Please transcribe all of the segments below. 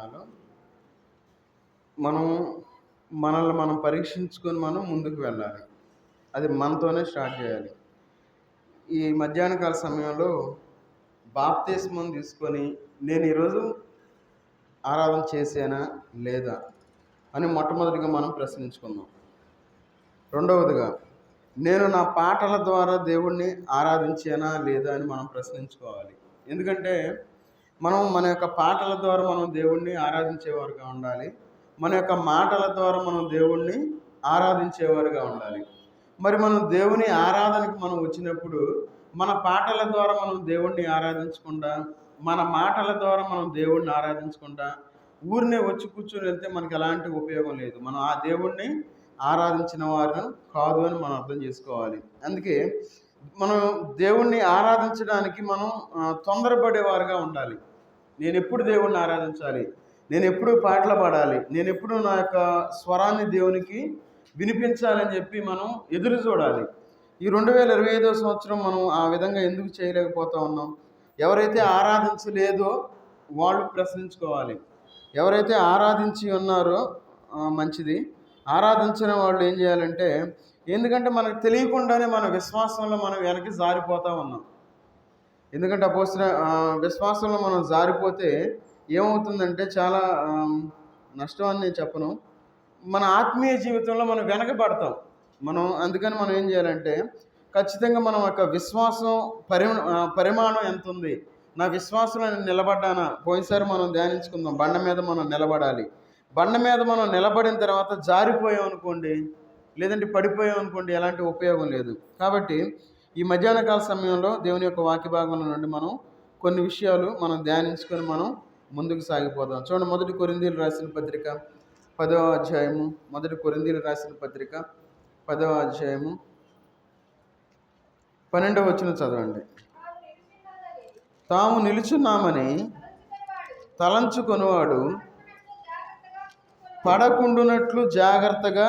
దినాల్లో మనం మనల్ని మనం పరీక్షించుకొని మనం ముందుకు వెళ్ళాలి. అది మనతోనే స్టార్ట్ చేయాలి. ఈ మధ్యాహ్న కాల సమయంలో బాప్తిస్మం తీసుకొని నేను ఈరోజు ఆరాధన చేశానా లేదా అని మొట్టమొదటిగా మనం ప్రశ్నించుకుందాం. రెండవదిగా నేను నా పాటల ద్వారా దేవుణ్ణి ఆరాధించానా లేదా అని మనం ప్రశ్నించుకోవాలి. ఎందుకంటే మన యొక్క పాటల ద్వారా మనం దేవుణ్ణి ఆరాధించేవారుగా ఉండాలి. మన యొక్క మాటల ద్వారా మనం దేవుణ్ణి ఆరాధించేవారుగా ఉండాలి. మరి మనం దేవుని ఆరాధనకు మనం వచ్చినప్పుడు మన పాటల ద్వారా మనం దేవుణ్ణి ఆరాధించకుండా, మన మాటల ద్వారా మనం దేవుణ్ణి ఆరాధించకుండా ఊరినే వచ్చి కూర్చొని వెళ్తే మనకు ఎలాంటి ఉపయోగం లేదు. మనం ఆ దేవుణ్ణి ఆరాధించిన వారు కాదు అని మనం అర్థం చేసుకోవాలి. అందుకే మనం దేవుణ్ణి ఆరాధించడానికి మనం తొందరపడేవారుగా ఉండాలి. నేను ఎప్పుడు దేవుణ్ణి ఆరాధించాలి, నేను ఎప్పుడు పాటలు పాడాలి, నేను ఎప్పుడు నా యొక్క స్వరాన్ని దేవునికి వినిపించాలని చెప్పి మనం ఎదురు చూడాలి. ఈ 2025వ సంవత్సరం మనం ఆ విధంగా ఎందుకు చేయలేకపోతా ఉన్నాం? ఎవరైతే ఆరాధించలేదో వాళ్ళు ప్రశ్నించుకోవాలి. ఎవరైతే ఆరాధించి ఉన్నారో మంచిది. ఆరాధించిన వాళ్ళు ఏం చేయాలంటే, ఎందుకంటే మనకు తెలియకుండానే మన విశ్వాసంలో మనం వెనక్కి జారిపోతూ ఉన్నాం. ఎందుకంటే విశ్వాసంలో మనం జారిపోతే ఏమవుతుందంటే చాలా నష్టం అని నేను చెప్పను. మన ఆత్మీయ జీవితంలో మనం వెనకబడతాం. అందుకని మనం ఏం చేయాలంటే, ఖచ్చితంగా మనం యొక్క విశ్వాసం పరిమాణం ఎంత ఉంది, నా విశ్వాసంలో నేను నిలబడ్డానా? పోయినసారి మనం ధ్యానించుకుందాం, బండ మీద మనం నిలబడాలి. బండ మీద మనం నిలబడిన తర్వాత జారిపోయాం అనుకోండి, లేదంటే పడిపోయాం అనుకోండి, ఎలాంటి ఉపయోగం లేదు. కాబట్టి ఈ మధ్యాహ్న కాల సమయంలో దేవుని యొక్క వాక్య భాగంలో నుండి మనం కొన్ని విషయాలు మనం ధ్యానించుకొని మనం ముందుకు సాగిపోదాం. చూడండి, 1 కొరింథీయులకు రాసిన పత్రిక 10వ అధ్యాయము. 1 కొరింథీయులకు రాసిన పత్రిక 10వ అధ్యాయము 12వ వచనం చదవండి. తాము నిలుచున్నామని తలంచుకొనివాడు పడకుండునట్లు జాగ్రత్తగా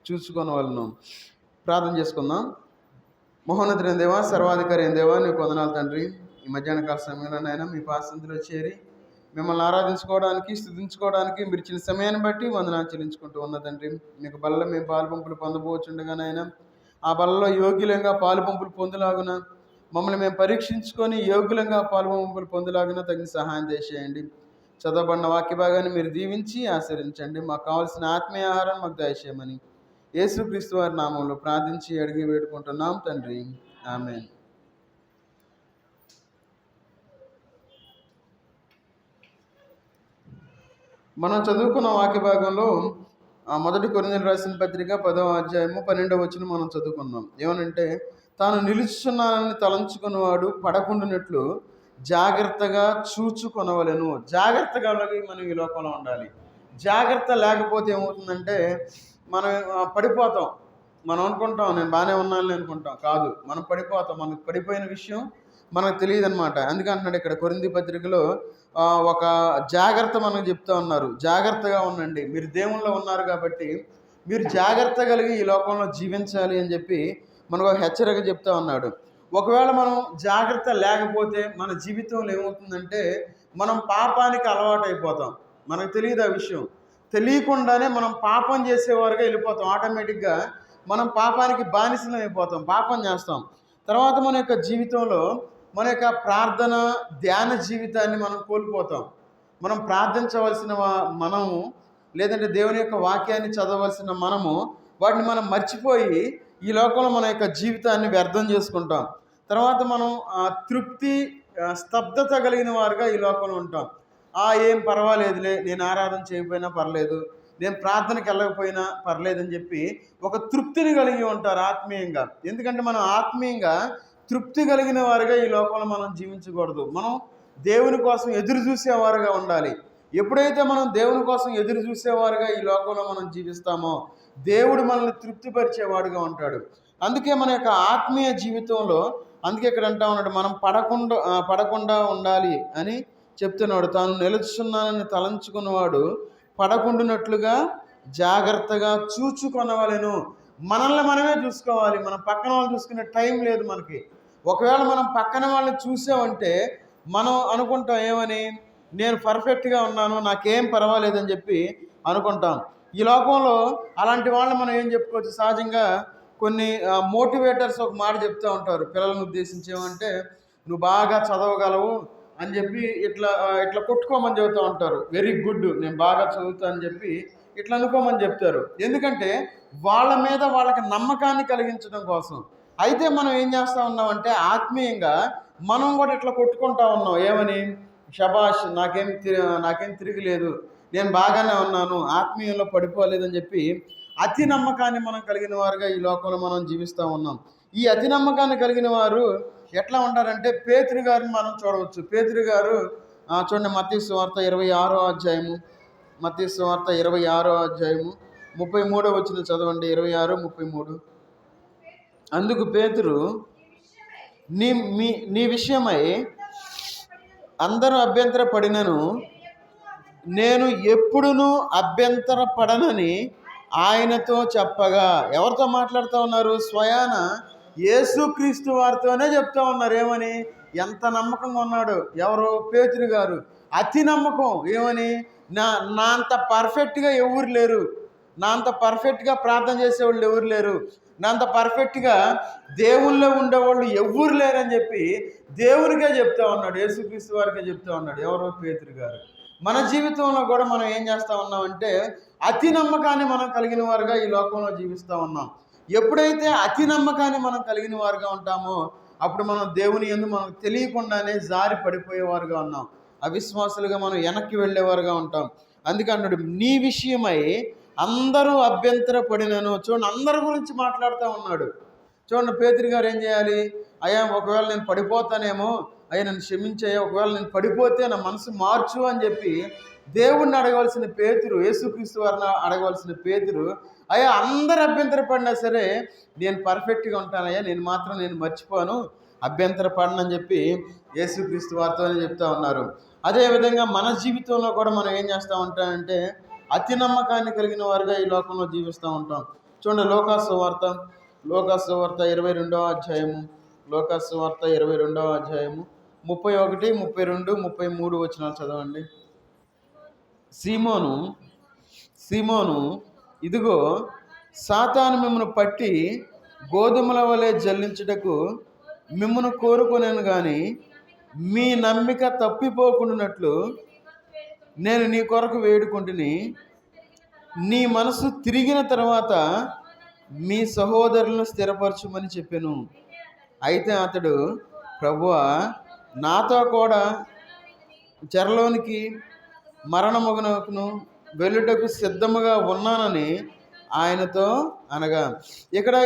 చూసుకొనవలను. ప్రార్థన చేసుకుందాం. మహోన్నతుడైన దేవా, సర్వాధికారి అయిన దేవా, నీకు వందనాలు తండ్రి. ఈ మధ్యాహ్న కాల సమయంలో నాయన మీ పాసంతిలో చేరి మిమ్మల్ని ఆరాధించుకోవడానికి, స్తుతించుకోవడానికి మీరు ఇచ్చిన సమయాన్ని బట్టి వందనాలు చెల్లించుకుంటూ ఉన్న తండ్రి. మీకు బలలో మేము పాలు పంపులు పొందబోచుండగానైనా ఆ బలలో యోగ్యులంగా పాలు పంపులు పొందులాగున మమ్మల్ని మేము పరీక్షించుకొని యోగ్యులంగా పాలు పంపులు పొందులాగున తగిన సహాయం చేసేయండి. చదవబడిన వాక్య భాగాన్ని మీరు దీవించి ఆశీర్వదించండి. మాకు కావాల్సిన ఆత్మీయ ఆహారం మాకు దయచేయమని యేసుక్రీస్తు వారి నామంలో ప్రార్థించి అడిగి వేడుకుంటున్నాం తండ్రి. ఆమేన్. మనం చదువుకున్న వాక్య భాగంలో 1 కొరింథీయులకు రాసిన పత్రిక 10వ అధ్యాయము 12వ వచనం మనం చదువుకున్నాం. ఏమనంటే, తాను నిలుచున్నానని తలంచుకున్నవాడు పడకుండానట్లు జాగ్రత్తగా చూచుకొనవలెను. జాగ్రత్తగా మనం ఈ లోకంలో ఉండాలి. జాగ్రత్త లేకపోతే ఏమవుతుందంటే మనం పడిపోతాం. మనం అనుకుంటాం నేను బాగానే ఉన్నానని అనుకుంటాం. కాదు, మనం పడిపోతాం. మనకు పడిపోయిన విషయం మనకు తెలియదు అనమాట. అందుకంటున్నాడు ఇక్కడ కొరింథీ పత్రికలో ఒక జాగ్రత్త మనకు చెప్తా ఉన్నారు. జాగ్రత్తగా ఉండండి, మీరు దేవునిలో ఉన్నారు కాబట్టి మీరు జాగ్రత్త కలిగి ఈ లోకంలో జీవించాలి అని చెప్పి మనకు ఒక హెచ్చరిక చెప్తా ఉన్నాడు. ఒకవేళ మనం జాగ్రత్త లేకపోతే మన జీవితంలో ఏమవుతుందంటే మనం పాపానికి అలవాటు అయిపోతాం. మనకు తెలియదు ఆ విషయం. తెలియకుండానే మనం పాపం చేసేవారుగా వెళ్ళిపోతాం. ఆటోమేటిక్గా మనం పాపానికి బానిసలం అయిపోతాం, పాపం చేస్తాం. తర్వాత మన యొక్క జీవితంలో మన యొక్క ప్రార్థన ధ్యాన జీవితాన్ని మనం కోల్పోతాం. మనం ప్రార్థించవలసిన మనము, లేదంటే దేవుని యొక్క వాక్యాన్ని చదవలసిన మనము వాటిని మనం మర్చిపోయి ఈ లోకంలో మన యొక్క జీవితాన్ని వ్యర్థం చేసుకుంటాం. తర్వాత మనం తృప్తి స్తబ్దత కలిగిన వారుగా ఈ లోకంలో ఉంటాం. ఏం పర్వాలేదులే, నేను ఆరాధన చేయకపోయినా పర్లేదు, నేను ప్రార్థనకి వెళ్ళకపోయినా పర్లేదని చెప్పి ఒక తృప్తిని కలిగి ఉంటారు ఆత్మీయంగా. ఎందుకంటే మనం ఆత్మీయంగా తృప్తి కలిగిన వారుగా ఈ లోకంలో మనం జీవించకూడదు. మనం దేవుని కోసం ఎదురు చూసేవారుగా ఉండాలి. ఎప్పుడైతే మనం దేవుని కోసం ఎదురు చూసేవారుగా ఈ లోకంలో మనం జీవిస్తామో దేవుడు మనల్ని తృప్తిపరిచేవాడుగా ఉంటాడు. అందుకే మన యొక్క ఆత్మీయ జీవితంలో అందుకే ఇక్కడ అంటా ఉన్నాడు, మనం పడకుండా ఉండాలి అని చెప్తున్నాడు. తాను నిలుచున్నానని తలంచుకున్నవాడు పడకుండానట్లుగా జాగ్రత్తగా చూచుకొనవలెను. మనల్ని మనమే చూసుకోవాలి. మనం పక్కన వాళ్ళు చూసుకునే టైం లేదు మనకి. ఒకవేళ మనం పక్కన వాళ్ళని చూసామంటే మనం అనుకుంటాం ఏమని, నేను పర్ఫెక్ట్గా ఉన్నాను, నాకేం పర్వాలేదని చెప్పి అనుకుంటాం. ఈ లోకంలో అలాంటి వాళ్ళని మనం ఏం చెప్పుకోవచ్చు, సహజంగా కొన్ని మోటివేటర్స్ ఒక మాట చెప్తూ ఉంటారు పిల్లలను ఉద్దేశించి. ఏమంటే, నువ్వు బాగా చదవగలవు అని చెప్పి ఇట్లా కొట్టుకోమని చెబుతూ ఉంటారు. వెరీ గుడ్, నేను బాగా చదువుతా అని చెప్పి ఇట్లా అనుకోమని చెప్తారు. ఎందుకంటే వాళ్ళ మీద వాళ్ళకి నమ్మకాన్ని కలిగించడం కోసం. అయితే మనం ఏం చేస్తూ ఉన్నామంటే, ఆత్మీయంగా మనం కూడా ఇట్లా కొట్టుకుంటా ఉన్నాం. ఏమని? షబాష్, నాకేం తిరిగిలేదు, నేను బాగానే ఉన్నాను, ఆత్మీయంలో పడిపోలేదని చెప్పి అతి నమ్మకాన్ని మనం కలిగిన వారుగా ఈ లోకంలో మనం జీవిస్తూ ఉన్నాం. ఈ అతి నమ్మకాన్ని కలిగిన వారు ఎట్లా ఉంటారంటే, పేతురు గారిని మనం చూడవచ్చు. పేతురు గారు చూడండి, మత్తయి సువార్త 26వ అధ్యాయము, మత్తయి సువార్త 26వ అధ్యాయము 33వ వచనం చదవండి. 26, 33. అందుకు పేతురు, నీ విషయమై అందరూ అభ్యంతర పడినను నేను ఎప్పుడునూ అభ్యంతర పడనని ఆయనతో చెప్పగా. ఎవరితో మాట్లాడుతూ ఉన్నారు? స్వయాన యేసుక్రీస్తు వారితోనే చెప్తా ఉన్నారు. ఏమని? ఎంత నమ్మకంగా ఉన్నాడు ఎవరు? పేతురు గారు. అతి నమ్మకం. ఏమని? నా అంత పర్ఫెక్ట్గా ఎవరు లేరు, నా అంత పర్ఫెక్ట్గా ప్రార్థన చేసేవాళ్ళు ఎవరు లేరు, నా అంత పర్ఫెక్ట్గా దేవుళ్ళో ఉండేవాళ్ళు ఎవరు లేరని చెప్పి దేవునికే చెప్తా ఉన్నాడు, యేసుక్రీస్తు వారికే చెప్తా ఉన్నాడు. ఎవరో? పేతురు గారు. మన జీవితంలో కూడా మనం ఏం చేస్తూ ఉన్నామంటే, అతి నమ్మకాన్ని మనం కలిగిన వారుగా ఈ లోకంలో జీవిస్తూ ఉన్నాం. ఎప్పుడైతే అతి నమ్మకాన్ని మనం కలిగిన వారుగా ఉంటామో అప్పుడు మనం దేవుని యందు మనకు తెలియకుండానే జారి పడిపోయేవారుగా ఉన్నాం. అవిశ్వాసులుగా మనం వెనక్కి వెళ్ళేవారుగా ఉంటాం. అందుకే అన్నాడు, నీ విషయమై అందరూ అభ్యంతర పడినను. చూడండి, అందరి గురించి మాట్లాడుతూ ఉన్నాడు. చూడండి, పేతురు గారు ఏం చేయాలి? అయ్యా, ఒకవేళ నేను పడిపోతానేమో, అయ్యా నన్ను క్షమించయ్యా, ఒకవేళ నేను పడిపోతే నా మనసు మార్చు అని చెప్పి దేవుణ్ణి అడగవలసిన పేతురు, యేసుక్రీస్తు వారిని అడగవలసిన పేతురు, అయ్యా అందరు అభ్యంతర పడినా సరే నేను పర్ఫెక్ట్గా ఉంటానయ్యా, నేను మర్చిపోను, అభ్యంతర పడనని చెప్పి యేసుక్రీస్తు వారితోనే చెప్తా ఉన్నారు. అదేవిధంగా మన జీవితంలో కూడా మనం ఏం చేస్తూ ఉంటామంటే, అతి నమ్మకాన్ని కలిగిన వారుగా ఈ లోకంలో జీవిస్తూ ఉంటాం. చూడండి, లోకాసు వార్త 22వ అధ్యాయము, లోకాసు వార్త 22వ అధ్యాయము 31, 32, 33 వచనాలు చదవండి. సీమోను, ఇదిగో సాతాను మిమ్మను పట్టి గోధుమల వలె జల్లించుటకు మిమ్మను కోరుకొనేను గాని మీ నమ్మిక తప్పిపోకుండానట్లు నేను నీ కొరకు వేడుకుంటుని. నీ మనసు తిరిగిన తర్వాత మీ సహోదరులను స్థిరపరచుమని చెప్పాను. అయితే అతడు, ప్రభువా, నాతో కూడా చెరలోనికి మరణమునకును వెళ్ళుటకు సిద్ధముగా ఉన్నానని ఆయనతో అనగా. ఇక్కడ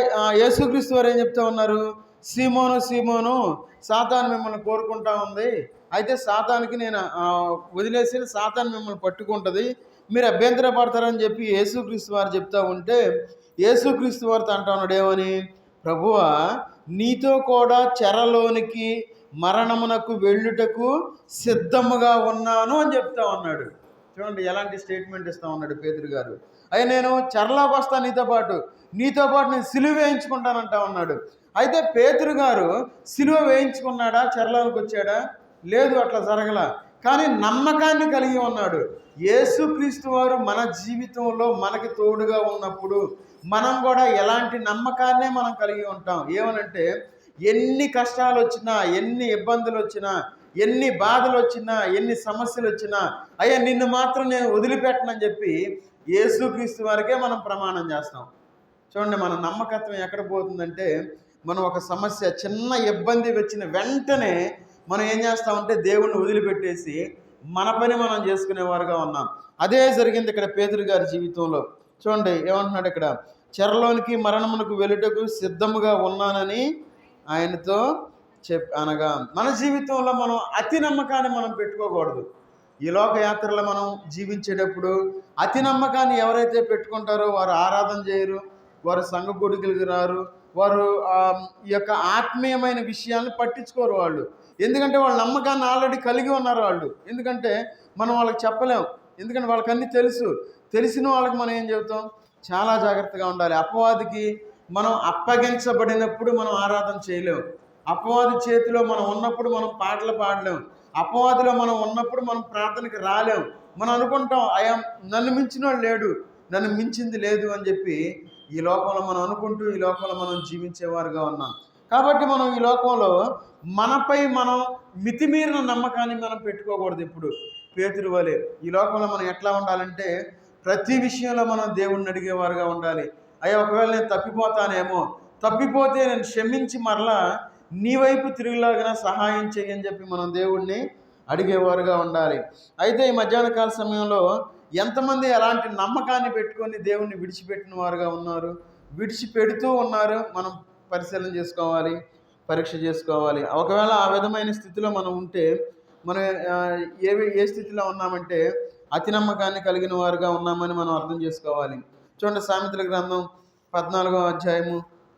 యేసుక్రీస్తు వారు ఏం చెప్తా ఉన్నారు? సీమోను, సాతాను మిమ్మల్ని కోరుకుంటా ఉంది, అయితే సాతానికి నేను వదిలేసి సాతాను మిమ్మల్ని పట్టుకుంటుంది, మీరు అభ్యంతర పడతారని చెప్పి యేసుక్రీస్తు వారు చెప్తా ఉంటే, యేసుక్రీస్తు వారితో అంటా ఉన్నాడు ఏమని? ప్రభువా, నీతో కూడా చెరలోనికి మరణమునకు వెళ్ళుటకు సిద్ధముగా ఉన్నాను అని చెప్తా ఉన్నాడు. చూడండి, ఎలాంటి స్టేట్మెంట్ ఇస్తా ఉన్నాడు పేతురు గారు. అయ్యా, నేను చెరలోకి వస్తాను, నీతో పాటు నేను సిలువ వేయించుకుంటానంటా ఉన్నాడు. అయితే పేతురు గారు సిలువ వేయించుకున్నాడా? చెరలోకి వచ్చాడా? లేదు, అట్లా జరగల. కానీ నమ్మకాన్ని కలిగి ఉన్నాడు. యేసుక్రీస్తు వారు మన జీవితంలో మనకి తోడుగా ఉన్నప్పుడు మనం కూడా ఎలాంటి నమ్మకాన్నే మనం కలిగి ఉంటాం. ఏమనంటే, ఎన్ని కష్టాలు వచ్చినా, ఎన్ని ఇబ్బందులు వచ్చినా, ఎన్ని బాధలు వచ్చినా, ఎన్ని సమస్యలు వచ్చినా, అయ్యా నిన్ను మాత్రం నేను వదిలిపెట్టనని చెప్పి యేసుక్రీస్తు వారికే మనం ప్రమాణం చేస్తాం. చూడండి, మన నమ్మకత్వం ఎక్కడ పోతుందంటే, మనం ఒక సమస్య, చిన్న ఇబ్బంది వచ్చిన వెంటనే మనం ఏం చేస్తామంటే దేవుణ్ణి వదిలిపెట్టేసి మన పని మనం చేసుకునేవారుగా ఉన్నాం. అదే జరిగింది ఇక్కడ పేతురు గారి జీవితంలో. చూడండి, ఏమంటున్నాడు ఇక్కడ? చెరలోనికి మరణమునకు వెళ్ళుటకు సిద్ధముగా ఉన్నానని ఆయనతో అనగా. మన జీవితంలో మనం అతి నమ్మకాన్ని మనం పెట్టుకోకూడదు. ఈ లోకయాత్రలో మనం జీవించేటప్పుడు అతి నమ్మకాన్ని ఎవరైతే పెట్టుకుంటారో వారు ఆరాధన చేయరు, వారు సంఘ కొడుకులకు రారు, వారు ఈ యొక్క ఆత్మీయమైన విషయాలను పట్టించుకోరు వాళ్ళు. ఎందుకంటే వాళ్ళ నమ్మకాన్ని ఆల్రెడీ కలిగి ఉన్నారు వాళ్ళు. ఎందుకంటే మనం వాళ్ళకి చెప్పలేం, ఎందుకంటే వాళ్ళకి అన్నీ తెలిసిన వాళ్ళకి మనం ఏం చెబుతాం? చాలా జాగ్రత్తగా ఉండాలి. అపవాదికి మనం అప్పగించబడినప్పుడు మనం ఆరాధన చేయలేము. అపవాది చేతిలో మనం ఉన్నప్పుడు మనం పాటలు పాడలేము. అపవాదిలో మనం ఉన్నప్పుడు మనం ప్రార్థనకి రాలేం. మనం అనుకుంటాం నన్ను మించినోడు లేడు, నన్ను మించింది లేదు అని చెప్పి ఈ లోకంలో మనం అనుకుంటూ ఈ లోకంలో మనం జీవించేవారుగా ఉన్నాం. కాబట్టి మనం ఈ లోకంలో మనపై మనం మితిమీరిన నమ్మకాన్ని మనం పెట్టుకోకూడదు. ఇప్పుడు పేతురు వలె ఈ లోకంలో మనం ఎట్లా ఉండాలంటే ప్రతి విషయంలో మనం దేవుణ్ణి అడిగేవారుగా ఉండాలి. ఒకవేళ నేను తప్పిపోతానేమో, తప్పిపోతే నేను క్షమించి మరలా నీ వైపు తిరిగిలాగిన సహాయం చేయని చెప్పి మనం దేవుణ్ణి అడిగేవారుగా ఉండాలి. అయితే ఈ మధ్యాహ్న కాల సమయంలో ఎంతమంది ఎలాంటి నమ్మకాన్ని పెట్టుకొని దేవుణ్ణి విడిచిపెట్టిన వారుగా ఉన్నారు, విడిచిపెడుతూ ఉన్నారు. మనం పరిశీలన చేసుకోవాలి, పరీక్ష చేసుకోవాలి. ఒకవేళ ఆ విధమైన స్థితిలో మనం ఉంటే మనం ఏ స్థితిలో ఉన్నామంటే అతి నమ్మకాన్ని కలిగిన వారుగా ఉన్నామని మనం అర్థం చేసుకోవాలి. చూడండి, సామెతల గ్రంథం 14వ అధ్యాయము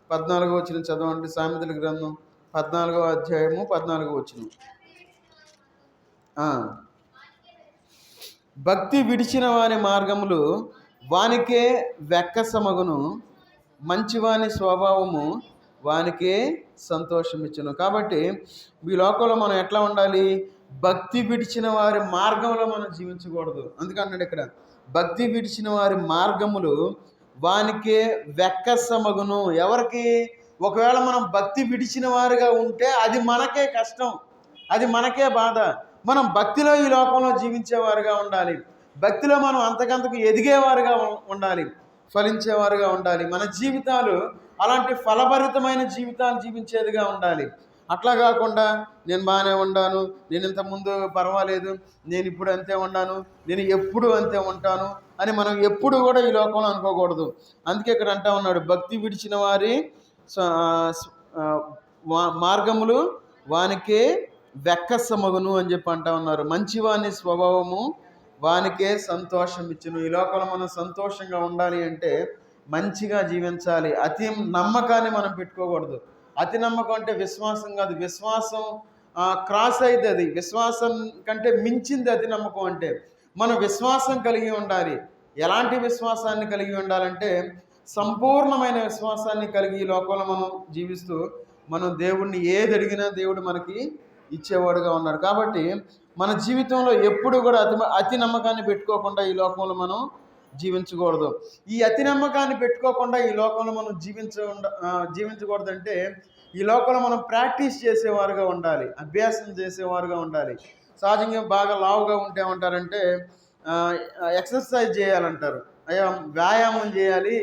14వ వచనం చదవండి. సామెతల గ్రంథం 14వ అధ్యాయము 14వ వచనం. భక్తి విడిచిన వారి మార్గములు వానికే వెక్కసమగును, మంచివాని స్వభావము వానికే సంతోషం ఇచ్చును. కాబట్టి ఈ లోకంలో మనం ఎట్లా ఉండాలి? భక్తి విడిచిన వారి మార్గంలో మనం జీవించకూడదు. అందుకన్నాడు ఇక్కడ, భక్తి విడిచిన వారి మార్గములు వానికే వెక్కసమగును. ఎవరికి? ఒకవేళ మనం భక్తి విడిచిన వారుగా ఉంటే అది మనకే కష్టం, అది మనకే బాధ. మనం భక్తిలో ఈ లోకంలో జీవించేవారుగా ఉండాలి. భక్తిలో మనం అంతకంతకు ఎదిగేవారుగా ఉండాలి, ఫలించేవారుగా ఉండాలి. మన జీవితాలు అలాంటి ఫలభరితమైన జీవితాలు జీవించేదిగా ఉండాలి. అట్లా కాకుండా నేను బాగానే ఉన్నాను, నేను ఇంతకుముందు పర్వాలేదు, నేను ఇప్పుడు అంతే ఉన్నాను, నేను ఎప్పుడు అంతే ఉంటాను అని మనం ఎప్పుడు కూడా ఈ లోకంలో అనుకోకూడదు. అందుకే ఇక్కడ అంటా ఉన్నాడు, భక్తి విడిచిన వారి మార్గములు వానికే వెక్కసమగును అని చెప్పి అంటా ఉన్నారు. మంచివాని స్వభావము వానికే సంతోషం ఇచ్చును. ఈ లోకంలో మనం సంతోషంగా ఉండాలి అంటే మంచిగా జీవించాలి. అతి నమ్మకాన్ని మనం పెట్టుకోకూడదు. అతి నమ్మకం అంటే విశ్వాసం కాదు. విశ్వాసం క్రాస్ అయితే అది విశ్వాసం కంటే మించింది అతి నమ్మకం అంటే. మనం విశ్వాసం కలిగి ఉండాలి. ఎలాంటి విశ్వాసాన్ని కలిగి ఉండాలంటే సంపూర్ణమైన విశ్వాసాన్ని కలిగి ఈ లోకంలో మనం జీవిస్తూ మనం దేవుణ్ణి ఏది అడిగినా దేవుడు మనకి ఇచ్చేవాడుగా ఉన్నాడు. కాబట్టి మన జీవితంలో ఎప్పుడు కూడా అతి నమ్మకాన్ని పెట్టుకోకుండా ఈ లోకంలో మనం జీవించకూడదు. ఈ అతి నమ్మకాన్ని పెట్టుకోకుండా ఈ లోకంలో మనం జీవించకూడదంటే ఈ లోకంలో మనం ప్రాక్టీస్ చేసేవారుగా ఉండాలి, అభ్యాసం చేసేవారుగా ఉండాలి. సహజంగా బాగా లావుగా ఉంటే ఏమంటారంటే ఎక్సర్సైజ్ చేయాలంటారు. వ్యాయామం చేయాలి,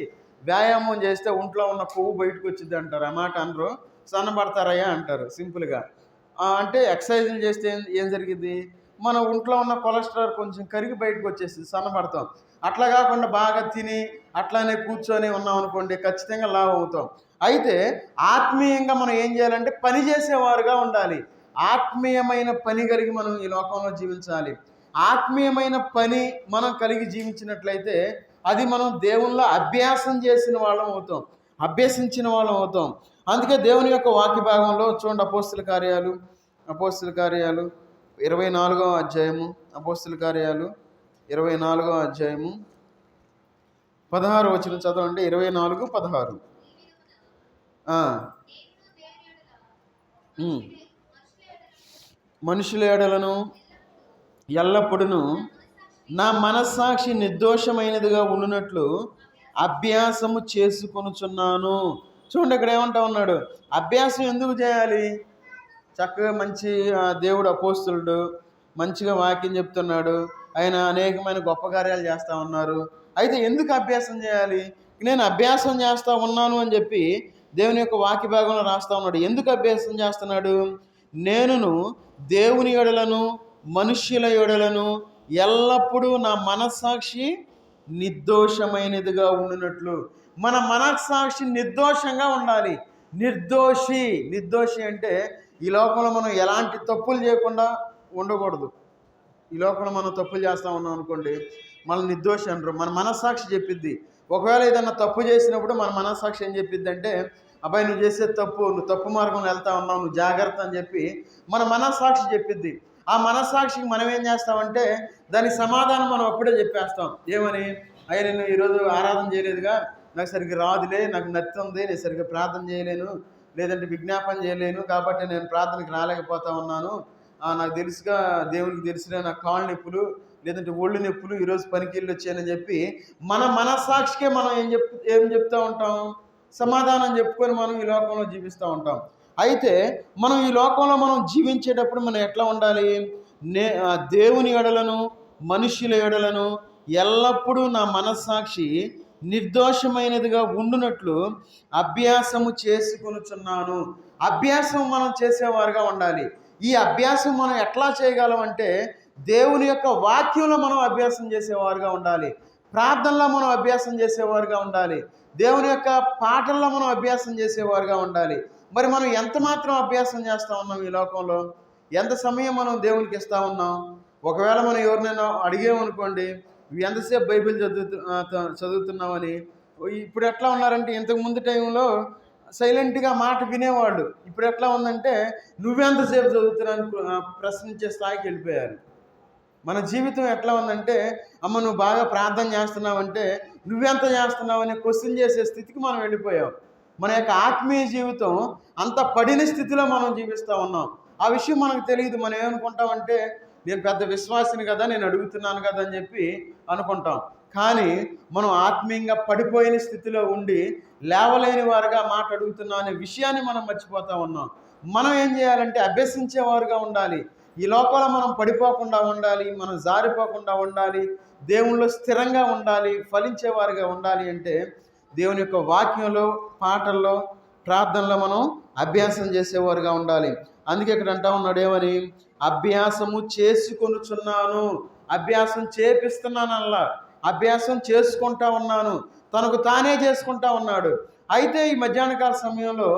వ్యాయామం చేస్తే ఒంట్లో ఉన్న కొవ్వు బయటకు వచ్చింది అంటారు. ఆ మాట అనరు, సన్నబడతారయ్యా అంటారు సింపుల్గా. అంటే ఎక్సర్సైజులు చేస్తే ఏం జరిగింది? మన ఒంట్లో ఉన్న కొలెస్ట్రాల్ కొంచెం కరిగి బయటకు వచ్చేసింది, సన్నబడతాం. అట్లా కాకుండా బాగా తిని అట్లానే కూర్చొని ఉన్నాం అనుకోండి, ఖచ్చితంగా లావు అవుతాం. అయితే ఆత్మీయంగా మనం ఏం చేయాలంటే పని చేసేవారుగా ఉండాలి. ఆత్మీయమైన పని కలిగి మనం ఈ లోకంలో జీవించాలి. ఆత్మీయమైన పని మనం కలిగి జీవించినట్లయితే అది మనం దేవుళ్ళో అభ్యాసించిన వాళ్ళం అవుతాం. అందుకే దేవుని యొక్క వాక్య భాగంలో చూడండి, అపోస్తుల కార్యాలు 24వ అధ్యాయము, అపోస్తుల కార్యాలు 24వ అధ్యాయము 16 వచనం చదవండి. 24:16. మనుషుల ఎడలను ఎల్లప్పుడూ నా మనస్సాక్షి నిర్దోషమైనదిగా ఉండునట్లు అభ్యాసము చేసుకొనుచున్నాను. చూడండి, ఇక్కడ ఏమంటా ఉన్నాడు? అభ్యాసం ఎందుకు చేయాలి? చక్కగా మంచి దేవుడు అపోస్తులుడు, మంచిగా వాక్యం చెప్తున్నాడు, ఆయన అనేకమైన గొప్ప కార్యాలు చేస్తూ ఉన్నారు. అయితే ఎందుకు అభ్యాసం చేయాలి? నేను అభ్యాసం చేస్తూ ఉన్నాను అని చెప్పి దేవుని యొక్క వాక్య భాగంలో రాస్తూ ఉన్నాడు. ఎందుకు అభ్యాసం చేస్తున్నాడు? నేనును దేవుని ఎడలను మనుష్యుల ఎడలను ఎల్లప్పుడూ నా మనస్సాక్షి నిర్దోషమైనదిగా ఉండినట్లు. మన మనస్సాక్షి నిర్దోషంగా ఉండాలి. నిర్దోషి అంటే ఈ లోకంలో మనం ఎలాంటి తప్పులు చేయకుండా ఉండకూడదు. ఈ లోకంలో మనం తప్పులు చేస్తూ ఉన్నాం అనుకోండి, మన నిర్దోషి అంటారు. మన మనస్సాక్షి చెప్పిద్ది. ఒకవేళ ఏదన్నా తప్పు చేసినప్పుడు మన మనస్సాక్షి ఏం చెప్పిద్ది అంటే, అబ్బాయి నువ్వు చేసే తప్పు, నువ్వు తప్పు మార్గంలో వెళ్తా ఉన్నావు, నువ్వు జాగ్రత్త అని చెప్పి మన మనస్సాక్షి చెప్పిద్ది. ఆ మనస్సాక్షికి మనం ఏం చేస్తామంటే దానికి సమాధానం మనం అప్పుడే చెప్పేస్తాం. ఏమని? నేను ఈరోజు ఆరాధన చేయలేదుగా, నాకు సరిగ్గా రాదులే, నాకు నత్తి ఉంది, నేను సరిగ్గా ప్రార్థన చేయలేను, లేదంటే విజ్ఞాపన చేయలేను, కాబట్టి నేను ప్రార్థనకి రాలేకపోతా ఉన్నాను, నాకు తెలుసుగా, దేవునికి తెలిసిన నాకు కాళ్ళు నొప్పులు లేదంటే ఒళ్ళు నొప్పులు ఈరోజు పనికి వెళ్ళి వచ్చానని చెప్పి మన మనస్సాక్షికే మనం ఏం చెప్తూ ఉంటాం? సమాధానం చెప్పుకొని మనం ఈ లోకంలో జీవిస్తూ ఉంటాం. అయితే మనం ఈ లోకంలో మనం జీవించేటప్పుడు మనం ఎట్లా ఉండాలి? దేవుని ఎడలను మనుష్యుల ఎడలను ఎల్లప్పుడూ నా మనస్సాక్షి నిర్దోషమైనదిగా ఉండునట్లు అభ్యాసము చేసుకొనుచున్నాను. అభ్యాసం మనం చేసేవారుగా ఉండాలి. ఈ అభ్యాసం మనం ఎట్లా చేయగలం అంటే దేవుని యొక్క వాక్యంలో మనం అభ్యాసం చేసేవారుగా ఉండాలి. ప్రార్థనలో మనం అభ్యాసం చేసేవారుగా ఉండాలి. దేవుని యొక్క పాటల్లో మనం అభ్యాసం చేసేవారుగా ఉండాలి. మరి మనం ఎంత మాత్రం అభ్యాసం చేస్తూ ఉన్నాం ఈ లోకంలో? ఎంత సమయం మనం దేవునికి ఇస్తూ ఉన్నాం? ఒకవేళ మనం ఎవరినైనా అడిగామనుకోండి, ఎంతసేపు బైబిల్ చదువుతున్నామని. ఇప్పుడు ఎట్లా ఉన్నారంటే, ఇంతకు ముందు టైంలో సైలెంట్గా మాట వినేవాళ్ళు. ఇప్పుడు ఎట్లా ఉందంటే నువ్వెంతసేపు చదువుతున్నాను ప్రశ్నించే స్థాయికి వెళ్ళిపోయారు. మన జీవితం ఎట్లా ఉందంటే, అమ్మ నువ్వు బాగా ప్రార్థన చేస్తున్నావంటే నువ్వెంత చేస్తున్నావు అనే క్వశ్చన్ చేసే స్థితికి మనం వెళ్ళిపోయాం. మన యొక్క ఆత్మీయ జీవితం అంత పడిన స్థితిలో మనం జీవిస్తూ ఉన్నాం. ఆ విషయం మనకు తెలియదు. మనం ఏమనుకుంటామంటే, నేను పెద్ద విశ్వాసిని కదా, నేను అడుగుతున్నాను కదా అని చెప్పి అనుకుంటాం. కానీ మనం ఆత్మీయంగా పడిపోయిన స్థితిలో ఉండి లేవలేని వారుగా మాట అడుగుతున్నాం అనే విషయాన్ని మనం మర్చిపోతూ ఉన్నాం. మనం ఏం చేయాలంటే అభ్యసించేవారుగా ఉండాలి. ఈ లోకంలో మనం పడిపోకుండా ఉండాలి, మనం జారిపోకుండా ఉండాలి, దేవునిలో స్థిరంగా ఉండాలి, ఫలించేవారుగా ఉండాలి అంటే దేవుని యొక్క వాక్యంలో, పాటల్లో, ప్రార్థనలో మనం అభ్యాసం చేసేవారుగా ఉండాలి. అందుకే ఇక్కడ అంటా ఉన్నాడు ఏమని? అభ్యాసము చేసుకొనుచున్నాను. అభ్యాసం చేపిస్తున్నానల్లా, అభ్యాసం చేసుకుంటా ఉన్నాను. తనకు తానే చేసుకుంటా ఉన్నాడు. అయితే ఈ మధ్యాహ్నకాల సమయంలో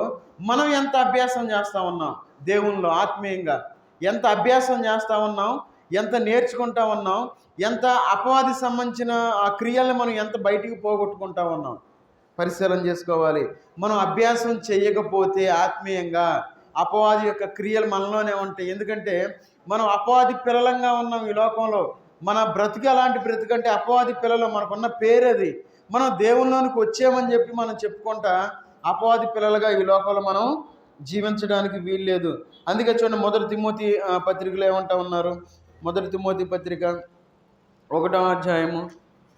మనం ఎంత అభ్యాసం చేస్తూ ఉన్నాం? దేవునిలో ఆత్మీయంగా ఎంత అభ్యాసం చేస్తూ ఉన్నాం? ఎంత నేర్చుకుంటా ఉన్నాం? ఎంత అపవాది సంబంధించిన ఆ క్రియలను మనం ఎంత బయటికి పోగొట్టుకుంటా ఉన్నాం? పరిశీలన చేసుకోవాలి. మనం అభ్యాసం చేయకపోతే ఆత్మీయంగా అపవాది యొక్క క్రియలు మనలోనే ఉంటాయి. ఎందుకంటే మనం అపవాది పిల్లలంగా ఉన్నాం ఈ లోకంలో. మన బ్రతుకు అలాంటి బ్రతుకంటే అపవాది పిల్లలు, మనకున్న పేరది. మనం దేవుళ్ళలోనికి వచ్చామని చెప్పి మనం చెప్పుకుంటా అపవాది పిల్లలుగా ఈ లోకంలో మనం జీవించడానికి వీల్లేదు. అందుకే చూడండి, మొదటి తిమోతి పత్రికలో ఏమంటా ఉన్నారు? మొదటి తిమోతి పత్రిక 1వ అధ్యాయము,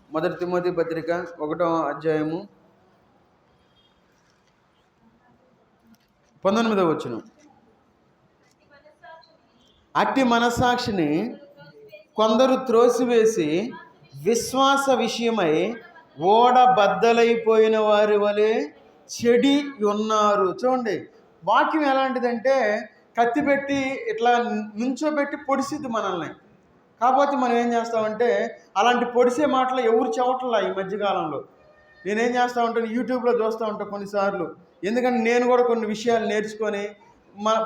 మొదటి తిమోతి పత్రిక 1వ అధ్యాయము 19వ వచనం. అట్టి మనస్సాక్షిని కొందరు త్రోసివేసి విశ్వాస విషయమై ఓడ బద్దలైపోయిన వారి వలె చెడి ఉన్నారు. చూడండి, వాక్యం ఎలాంటిదంటే కత్తి పెట్టి ఇట్లా నుంచోబెట్టి పొడిసిద్ది మనల్ని. కాకపోతే మనం ఏం చేస్తామంటే అలాంటి పొడిసే మాటలు ఎవరు చెప్పట్లా ఈ మధ్యకాలంలో. నేనేం చేస్తూ ఉంటాను, యూట్యూబ్లో చూస్తూ ఉంటాను కొన్నిసార్లు. ఎందుకంటే నేను కూడా కొన్ని విషయాలు నేర్చుకొని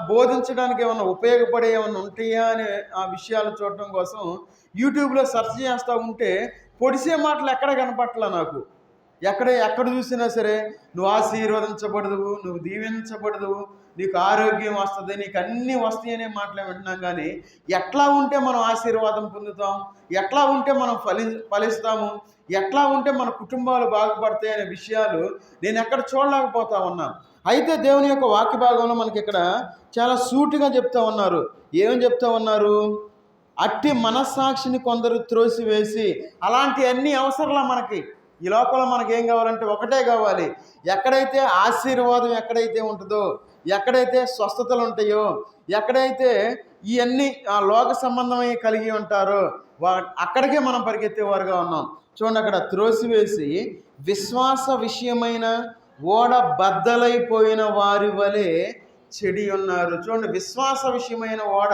బోధించడానికి ఏమన్నా ఉపయోగపడే ఏమన్నా ఉంటాయా అనే ఆ విషయాలు చూడటం కోసం యూట్యూబ్లో సెర్చ్ చేస్తూ ఉంటే పొడిసే మాటలు ఎక్కడ కనపట్లా నాకు. ఎక్కడ చూసినా సరే నువ్వు ఆశీర్వదించబడదువు, నువ్వు దీవించబడదువు, నీకు ఆరోగ్యం వస్తుంది, నీకు అన్నీ వస్తాయి అనే మాటలే వింటున్నాం. కానీ ఎట్లా ఉంటే మనం ఆశీర్వాదం పొందుతాం, ఎట్లా ఉంటే మనం ఫలిస్తాము, ఎట్లా ఉంటే మన కుటుంబాలు బాగుపడతాయి అనే విషయాలు నేను ఎక్కడ చూడలేకపోతా ఉన్నాను. అయితే దేవుని యొక్క వాక్య భాగంలో మనకి ఇక్కడ చాలా సూటిగా చెప్తా ఉన్నారు. ఏం చెప్తా ఉన్నారు? అట్టి మనస్సాక్షిని కొందరు త్రోసివేసి. అలాంటి అన్ని అవసరంలా మనకి ఈ లోకంలో మనకి ఏం కావాలంటే ఒకటే కావాలి. ఎక్కడైతే ఆశీర్వాదం ఎక్కడైతే ఉంటుందో, ఎక్కడైతే స్వస్థతలు ఉంటాయో, ఎక్కడైతే ఇవన్నీ లోక సంబంధమై కలిగి ఉంటారో అక్కడికే మనం పరిగెత్తేవారుగా ఉన్నాం. చూడండి, అక్కడ త్రోసివేసి విశ్వాస విషయమైన ఓడ బద్దలైపోయిన వారి వలె చెడి ఉన్నారు. చూడండి, విశ్వాస విషయమైన ఓడ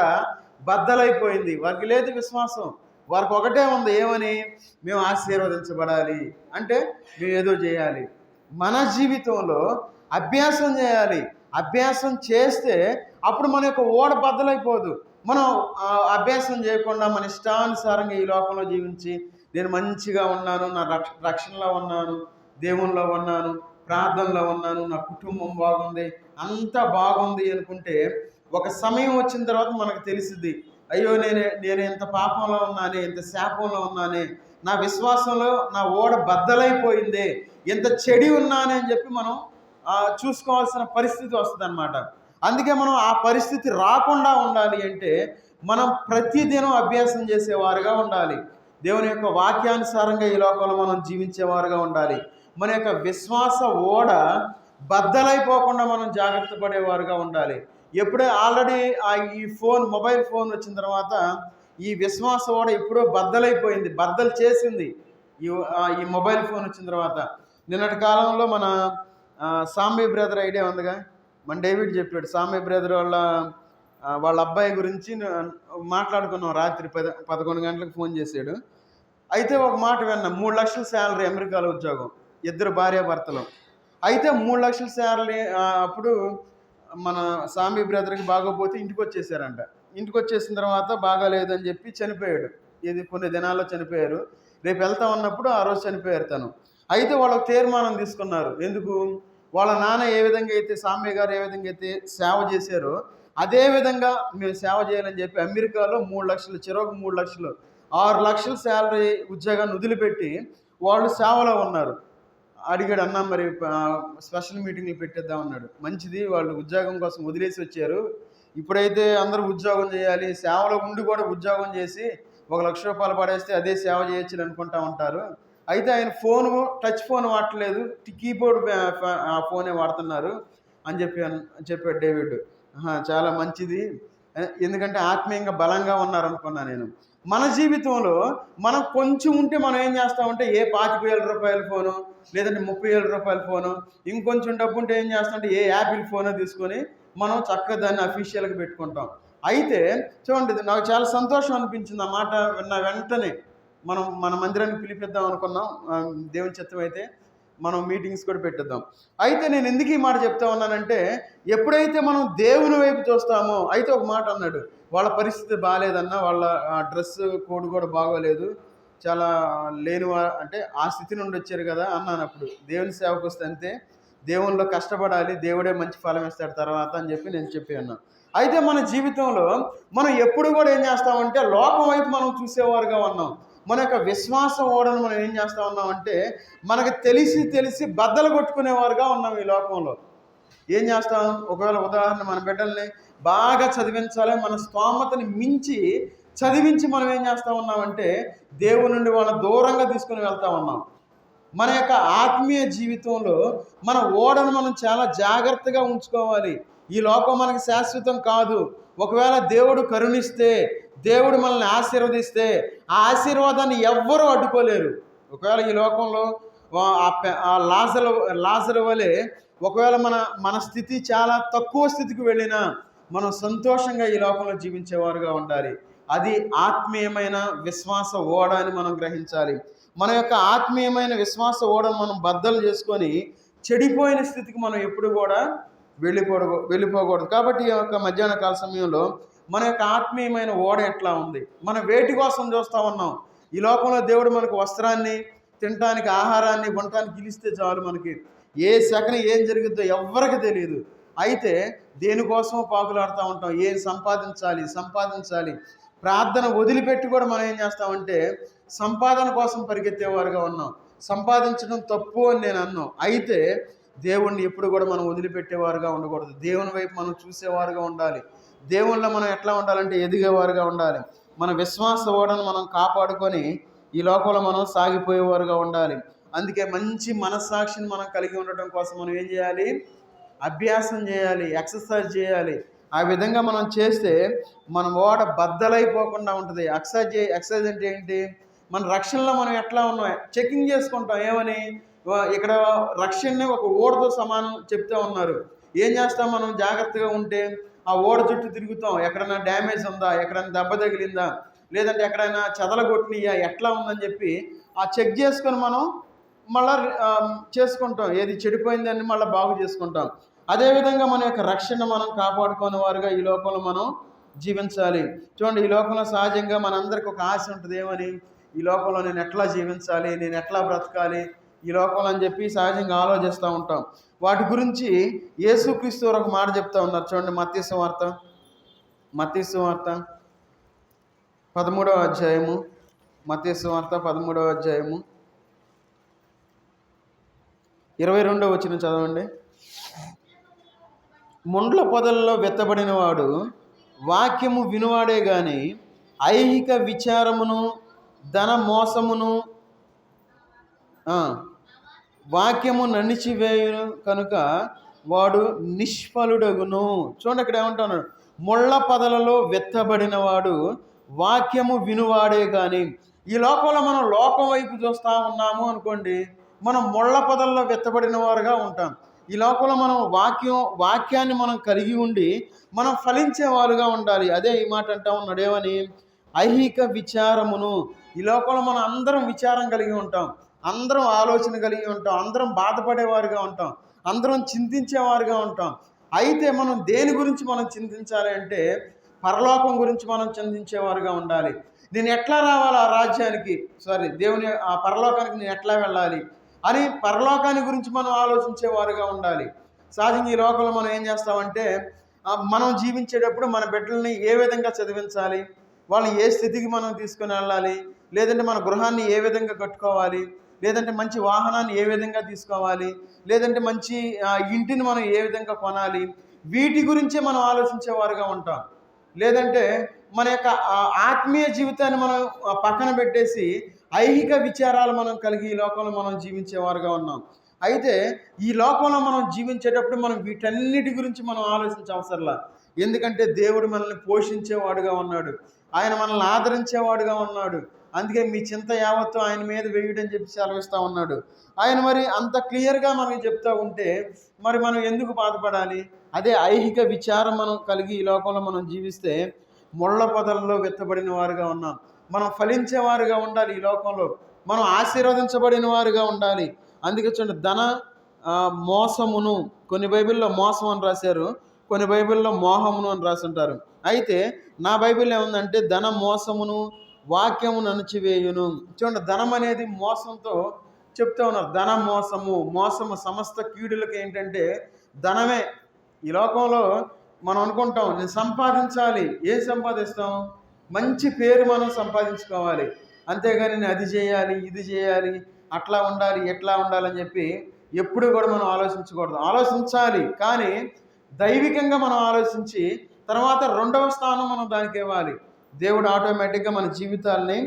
బద్దలైపోయింది. వారికి లేదు విశ్వాసం. వారికి ఒకటే ఉంది, ఏమని? మేము ఆశీర్వదించబడాలి అంటే మేము ఏదో చేయాలి. మన జీవితంలో అభ్యాసం చేయాలి. అభ్యాసం చేస్తే అప్పుడు మన యొక్క ఓడ బద్దలైపోదు. మనం అభ్యాసం చేయకుండా మన ఇష్టానుసారంగా ఈ లోకంలో జీవించి నేను మంచిగా ఉన్నాను, నా రక్షణలో ఉన్నాను, దేవునిలో ఉన్నాను, ప్రార్థనలో ఉన్నాను, నా కుటుంబం బాగుంది, అంతా బాగుంది అనుకుంటే ఒక సమయం వచ్చిన తర్వాత మనకు తెలిసిద్ది, అయ్యో నేను ఎంత పాపంలో ఉన్నానే, ఎంత శాపంలో ఉన్నానే, నా విశ్వాసంలో నా ఓడ బద్దలైపోయిందే, ఎంత చెడి ఉన్నానే అని చెప్పి మనం చూసుకోవాల్సిన పరిస్థితి వస్తుంది అన్నమాట. అందుకే మనం ఆ పరిస్థితి రాకుండా ఉండాలి అంటే మనం ప్రతిదినం అభ్యాసం చేసేవారుగా ఉండాలి. దేవుని యొక్క వాక్యానుసారంగా ఈ లోకంలో మనం జీవించేవారుగా ఉండాలి. మన యొక్క విశ్వాస ఓడ బద్దలైపోకుండా మనం జాగ్రత్త పడేవారుగా ఉండాలి. ఎప్పుడే ఆల్రెడీ ఈ మొబైల్ ఫోన్ వచ్చిన తర్వాత ఈ విశ్వాస ఓడ ఎప్పుడో బద్దలైపోయింది, బద్దలు చేసింది ఈ మొబైల్ ఫోన్ వచ్చిన తర్వాత. నిన్నటి కాలంలో మన సాంబయ్య బ్రదర్ ఐడియా ఉందిగా, మన డేవిడ్ చెప్పాడు. సాంబయ్య బ్రదర్ వాళ్ళ అబ్బాయి గురించి మాట్లాడుకున్నాం. రాత్రి 11 గంటలకు ఫోన్ చేశాడు. అయితే ఒక మాట విన్నా, 3 లక్షల శాలరీ, అమెరికాలో ఉద్యోగం, ఇద్దరు భార్యాభర్తలు. అయితే 3 లక్షల శాలరీ. అప్పుడు మన సాంబి బ్రదర్కి బాగోపోతే ఇంటికి వచ్చేసారంట. ఇంటికి వచ్చేసిన తర్వాత బాగాలేదని చెప్పి చనిపోయాడు. ఇది కొన్ని దినాల్లో చనిపోయారు. రేపు వెళ్తా ఉన్నప్పుడు ఆ రోజు చనిపోయారు తను. అయితే వాళ్ళకు తీర్మానం తీసుకున్నారు. ఎందుకు? వాళ్ళ నాన్న ఏ విధంగా అయితే, సాంబయ్య గారు ఏ విధంగా అయితే సేవ చేశారో అదే విధంగా మేము సేవ చేయాలని చెప్పి అమెరికాలో 3 లక్షలు, చెరోకు 3 లక్షలు, 6 లక్షల శాలరీ ఉద్యోగాన్ని వదిలిపెట్టి వాళ్ళు సేవలో ఉన్నారు. అడిగాడు, అన్న మరి స్పెషల్ మీటింగ్లు పెట్టేద్దాం అన్నాడు. మంచిది, వాళ్ళు ఉద్యోగం కోసం వదిలేసి వచ్చారు. ఇప్పుడైతే అందరూ ఉద్యోగం చేయాలి, సేవలో ఉండి కూడా ఉద్యోగం చేసి 1 లక్ష రూపాయలు పడేస్తే అదే సేవ చేయొచ్చు అనుకుంటా ఉంటారు. అయితే ఆయన టచ్ ఫోన్ వాడట్లేదు, కీబోర్డ్ ఫోనే వాడుతున్నారు అని చెప్పాడు డేవిడ్. చాలా మంచిది, ఎందుకంటే ఆత్మీయంగా బలంగా ఉన్నారనుకున్నా నేను. మన జీవితంలో మనం కొంచెం ఉంటే మనం ఏం చేస్తామంటే ఏ 25,000 రూపాయల ఫోను, లేదంటే 30,000 రూపాయల ఫోను, ఇంకొంచెం డబ్బు ఉంటే ఏం చేస్తామంటే ఏ యాపిల్ ఫోనో తీసుకొని మనం చక్కగా దాన్ని అఫీషియల్గా పెట్టుకుంటాం. అయితే చూడండి, నాకు చాలా సంతోషం అనిపించింది ఆ మాట విన్న వెంటనే. మన మందిరానికి పిలిపిద్దాం అనుకున్నాం, దేవుని చిత్తం అయితే మనం మీటింగ్స్ కూడా పెట్టిద్దాం. అయితే నేను ఎందుకు ఈ మాట చెప్తా ఉన్నానంటే, ఎప్పుడైతే మనం దేవుని వైపు చూస్తామో, అయితే ఒక మాట అన్నాడు, వాళ్ళ పరిస్థితి బాగాలేదన్న, వాళ్ళ డ్రెస్ కోడ్ కూడా బాగోలేదు, చాలా అంటే ఆ స్థితి నుండి వచ్చారు కదా అన్నాను. అప్పుడు దేవుని సేవకు వస్తే అంతే, దేవునిలో కష్టపడాలి, దేవుడే మంచి ఫలం ఇస్తాడు తర్వాత అని చెప్పి నేను చెప్పాను. అయితే మన జీవితంలో మనం ఎప్పుడు కూడా ఏం చేస్తామంటే లోకం వైపు మనం చూసేవారుగా ఉన్నాం. మన యొక్క విశ్వాస ఓడను మనం ఏం చేస్తూ ఉన్నామంటే మనకు తెలిసి బద్దలు కొట్టుకునేవారుగా ఉన్నాం ఈ లోకంలో. ఏం చేస్తాం? ఒకవేళ ఉదాహరణ, మన బిడ్డల్ని బాగా చదివించాలి, మన స్తోమతని మించి చదివించి మనం ఏం చేస్తూ ఉన్నామంటే దేవుని నుండి వాళ్ళని దూరంగా తీసుకుని వెళ్తూ ఉన్నాం. మన యొక్క ఆత్మీయ జీవితంలో మన ఓడను మనం చాలా జాగ్రత్తగా ఉంచుకోవాలి. ఈ లోకం మనకి శాశ్వతం కాదు. ఒకవేళ దేవుడు కరుణిస్తే, దేవుడు మనల్ని ఆశీర్వదిస్తే ఆ ఆశీర్వాదాన్ని ఎవ్వరూ అడ్డుకోలేరు. ఒకవేళ ఈ లోకంలో లాజరు వలె ఒకవేళ మన స్థితి చాలా తక్కువ స్థితికి వెళ్ళినా మనం సంతోషంగా ఈ లోకంలో జీవించేవారుగా ఉండాలి. అది ఆత్మీయమైన విశ్వాస ఓడ అని మనం గ్రహించాలి. మన యొక్క ఆత్మీయమైన విశ్వాస ఓడను మనం బద్దలు చేసుకొని చెడిపోయిన స్థితికి మనం ఎప్పుడు కూడా వెళ్ళిపోకూడదు. కాబట్టి ఈ యొక్క మధ్యాహ్న కాల సమయంలో మన యొక్క ఆత్మీయమైన ఓడ ఎట్లా ఉంది? మనం వేటి కోసం చూస్తూ ఉన్నాం? ఈ లోకంలో దేవుడు మనకు వస్త్రాన్ని, తినటానికి ఆహారాన్ని, ఉండటానికి ఇలిస్తే చాలు. మనకి ఏ సెకను ఏం జరుగుద్దో ఎవ్వరికి తెలియదు. అయితే దేనికోసం పాకులాడుతూ ఉంటాం, ఏం సంపాదించాలి. ప్రార్థన వదిలిపెట్టి కూడా మనం ఏం చేస్తామంటే సంపాదన కోసం పరిగెత్తేవారుగా ఉన్నాం. సంపాదించడం తప్పు అని నేను అన్నాను. అయితే దేవుణ్ణి ఎప్పుడు కూడా మనం వదిలిపెట్టేవారుగా ఉండకూడదు. దేవుని వైపు మనం చూసేవారుగా ఉండాలి. దేవుళ్ళలో మనం ఎట్లా ఉండాలంటే ఎదిగేవారుగా ఉండాలి. మన విశ్వాస ఓడను మనం కాపాడుకొని ఈ లోకంలో మనం సాగిపోయేవారుగా ఉండాలి. అందుకే మంచి మనస్సాక్షిని మనం కలిగి ఉండటం కోసం మనం ఏం చేయాలి? అభ్యాసం చేయాలి, ఎక్సర్సైజ్ చేయాలి. ఆ విధంగా మనం చేస్తే మన ఓడ బద్దలైపోకుండా ఉంటుంది. ఎక్సర్సైజ్ అంటే ఏంటి? మన రక్షణలో మనం ఎట్లా ఉన్నాం చెకింగ్ చేసుకుంటాం. ఏమని? ఇక్కడ రక్షణని ఒక ఓడతో సమానం చెప్తూ ఉన్నారు. ఏం చేస్తాం? మనం జాగ్రత్తగా ఉంటే ఆ ఓడ చుట్టూ తిరుగుతాం. ఎక్కడైనా డ్యామేజ్ ఉందా, ఎక్కడైనా దెబ్బ తగిలిందా, లేదంటే ఎక్కడైనా చెదలగొట్టినయా, ఎట్లా ఉందని చెప్పి ఆ చెక్ చేసుకొని మనం మళ్ళీ చేసుకుంటాం. ఏది చెడిపోయిందని మళ్ళీ బాగు చేసుకుంటాం. అదేవిధంగా మన యొక్క రక్షణ మనం కాపాడుకునే వారుగా ఈ లోకంలో మనం జీవించాలి. చూడండి, ఈ లోకంలో సహజంగా మనందరికి ఒక ఆశ ఉంటుంది. ఏమని? ఈ లోకంలో నేను ఎట్లా జీవించాలి, నేను ఎట్లా బ్రతకాలి ఈ లోకంలో అని చెప్పి సహజంగా ఆలోచిస్తూ ఉంటాం. వాటి గురించి యేసుక్రీస్తు ఒక మాట చెప్తా ఉన్నారు. చూడండి, మత్తయి సువార్త 13వ అధ్యాయము, మత్తయి సువార్త 13వ అధ్యాయము 22వ వచనం చదవండి. ముండ్ల పొదల్లో విత్తబడిన వాడు వాక్యము వినువాడే గాని ఐహిక విచారమును ధన మోసమును వాక్యము నణిచివేయును కనుక వాడు నిష్ఫలుడగును. చూడండి ఇక్కడ ఏమంటున్నాడు, ముళ్ళ పొదలలో వెత్తబడిన వాడు వాక్యము వినువాడే కానీ. ఈ లోకంలో మనం లోకం వైపు చూస్తూ ఉన్నాము అనుకోండి, మనం ముళ్ళ పొదల్లో వెత్తబడిన వారుగా ఉంటాం. ఈ లోకంలో మనం వాక్యాన్ని మనం కలిగి ఉండి మనం ఫలించే వారుగా ఉండాలి. అదే ఈ మాట అంటా ఉన్నాడు, ఏమని? ఐహిక విచారమును. ఈ లోకంలో మనం అందరం విచారం కలిగి ఉంటాం, అందరం ఆలోచన కలిగి ఉంటాం, అందరం బాధపడేవారుగా ఉంటాం, అందరం చింతించేవారుగా ఉంటాం. అయితే మనం దేని గురించి మనం చింతించాలి అంటే పరలోకం గురించి మనం చింతించేవారుగా ఉండాలి. నేను ఎట్లా రావాలి ఆ రాజ్యానికి, దేవుని ఆ పరలోకానికి నేను ఎట్లా వెళ్ళాలి అని పరలోకాన్ని గురించి మనం ఆలోచించేవారుగా ఉండాలి. సహజంగా ఈ లోకంలో మనం ఏం చేస్తామంటే మనం జీవించేటప్పుడు మన బిడ్డల్ని ఏ విధంగా చదివించాలి, వాళ్ళని ఏ స్థితికి మనం తీసుకుని వెళ్ళాలి, లేదంటే మన గృహాన్ని ఏ విధంగా కట్టుకోవాలి, లేదంటే మంచి వాహనాన్ని ఏ విధంగా తీసుకోవాలి, లేదంటే మంచి ఇంటిని మనం ఏ విధంగా కొనాలి, వీటి గురించే మనం ఆలోచించేవారుగా ఉంటాం. లేదంటే మన యొక్క ఆత్మీయ జీవితాన్ని మనం పక్కన పెట్టేసి ఐహిక విచారాలు మనం కలిగి ఈ లోకంలో మనం జీవించేవారుగా ఉన్నాం. అయితే ఈ లోకంలో మనం జీవించేటప్పుడు మనం వీటన్నిటి గురించి మనం ఆలోచించే అవసరంలా. ఎందుకంటే దేవుడు మనల్ని పోషించేవాడుగా ఉన్నాడు, ఆయన మనల్ని ఆదరించేవాడుగా ఉన్నాడు. అందుకే మీ చింత యావత్తు ఆయన మీద వేయడని చెప్పి సెలవిస్తూ ఉన్నాడు ఆయన. మరి అంత క్లియర్గా మనకి చెప్తూ ఉంటే మరి మనం ఎందుకు బాధపడాలి? అదే ఐహిక విచారం మనం కలిగి ఈ లోకంలో మనం జీవిస్తే ముళ్ళ పొదల్లో వెత్తబడిన వారుగా ఉన్నాం. మనం ఫలించేవారుగా ఉండాలి, ఈ లోకంలో మనం ఆశీర్వదించబడిన వారుగా ఉండాలి. అందుకే చూడండి, ధన మోసమును, కొన్ని బైబిల్లో మోసం అని రాశారు, కొన్ని బైబిల్లో మోహమును అని రాసుంటారు. అయితే నా బైబిల్లో ఏముందంటే ధన మోసమును వాక్యము నణిచివేయును. చూడండి, ధనం అనేది మోసంతో చెప్తూ ఉన్నారు. ధన మోసము సమస్త కీడులకు ఏంటంటే ధనమే. ఈ లోకంలో మనం అనుకుంటాం నేను సంపాదించాలి. ఏం సంపాదిస్తాం? మంచి పేరు మనం సంపాదించుకోవాలి, అంతేగాని నేను అది చేయాలి ఇది చేయాలి అట్లా ఉండాలి ఎట్లా ఉండాలని చెప్పి ఎప్పుడు కూడా మనం ఆలోచించకూడదు. ఆలోచించాలి, కానీ దైవికంగా మనం ఆలోచించి తర్వాత రెండవ స్థానం మనం దానికి ఇవ్వాలి. దేవుడు ఆటోమేటిక్గా మన జీవితాల్ని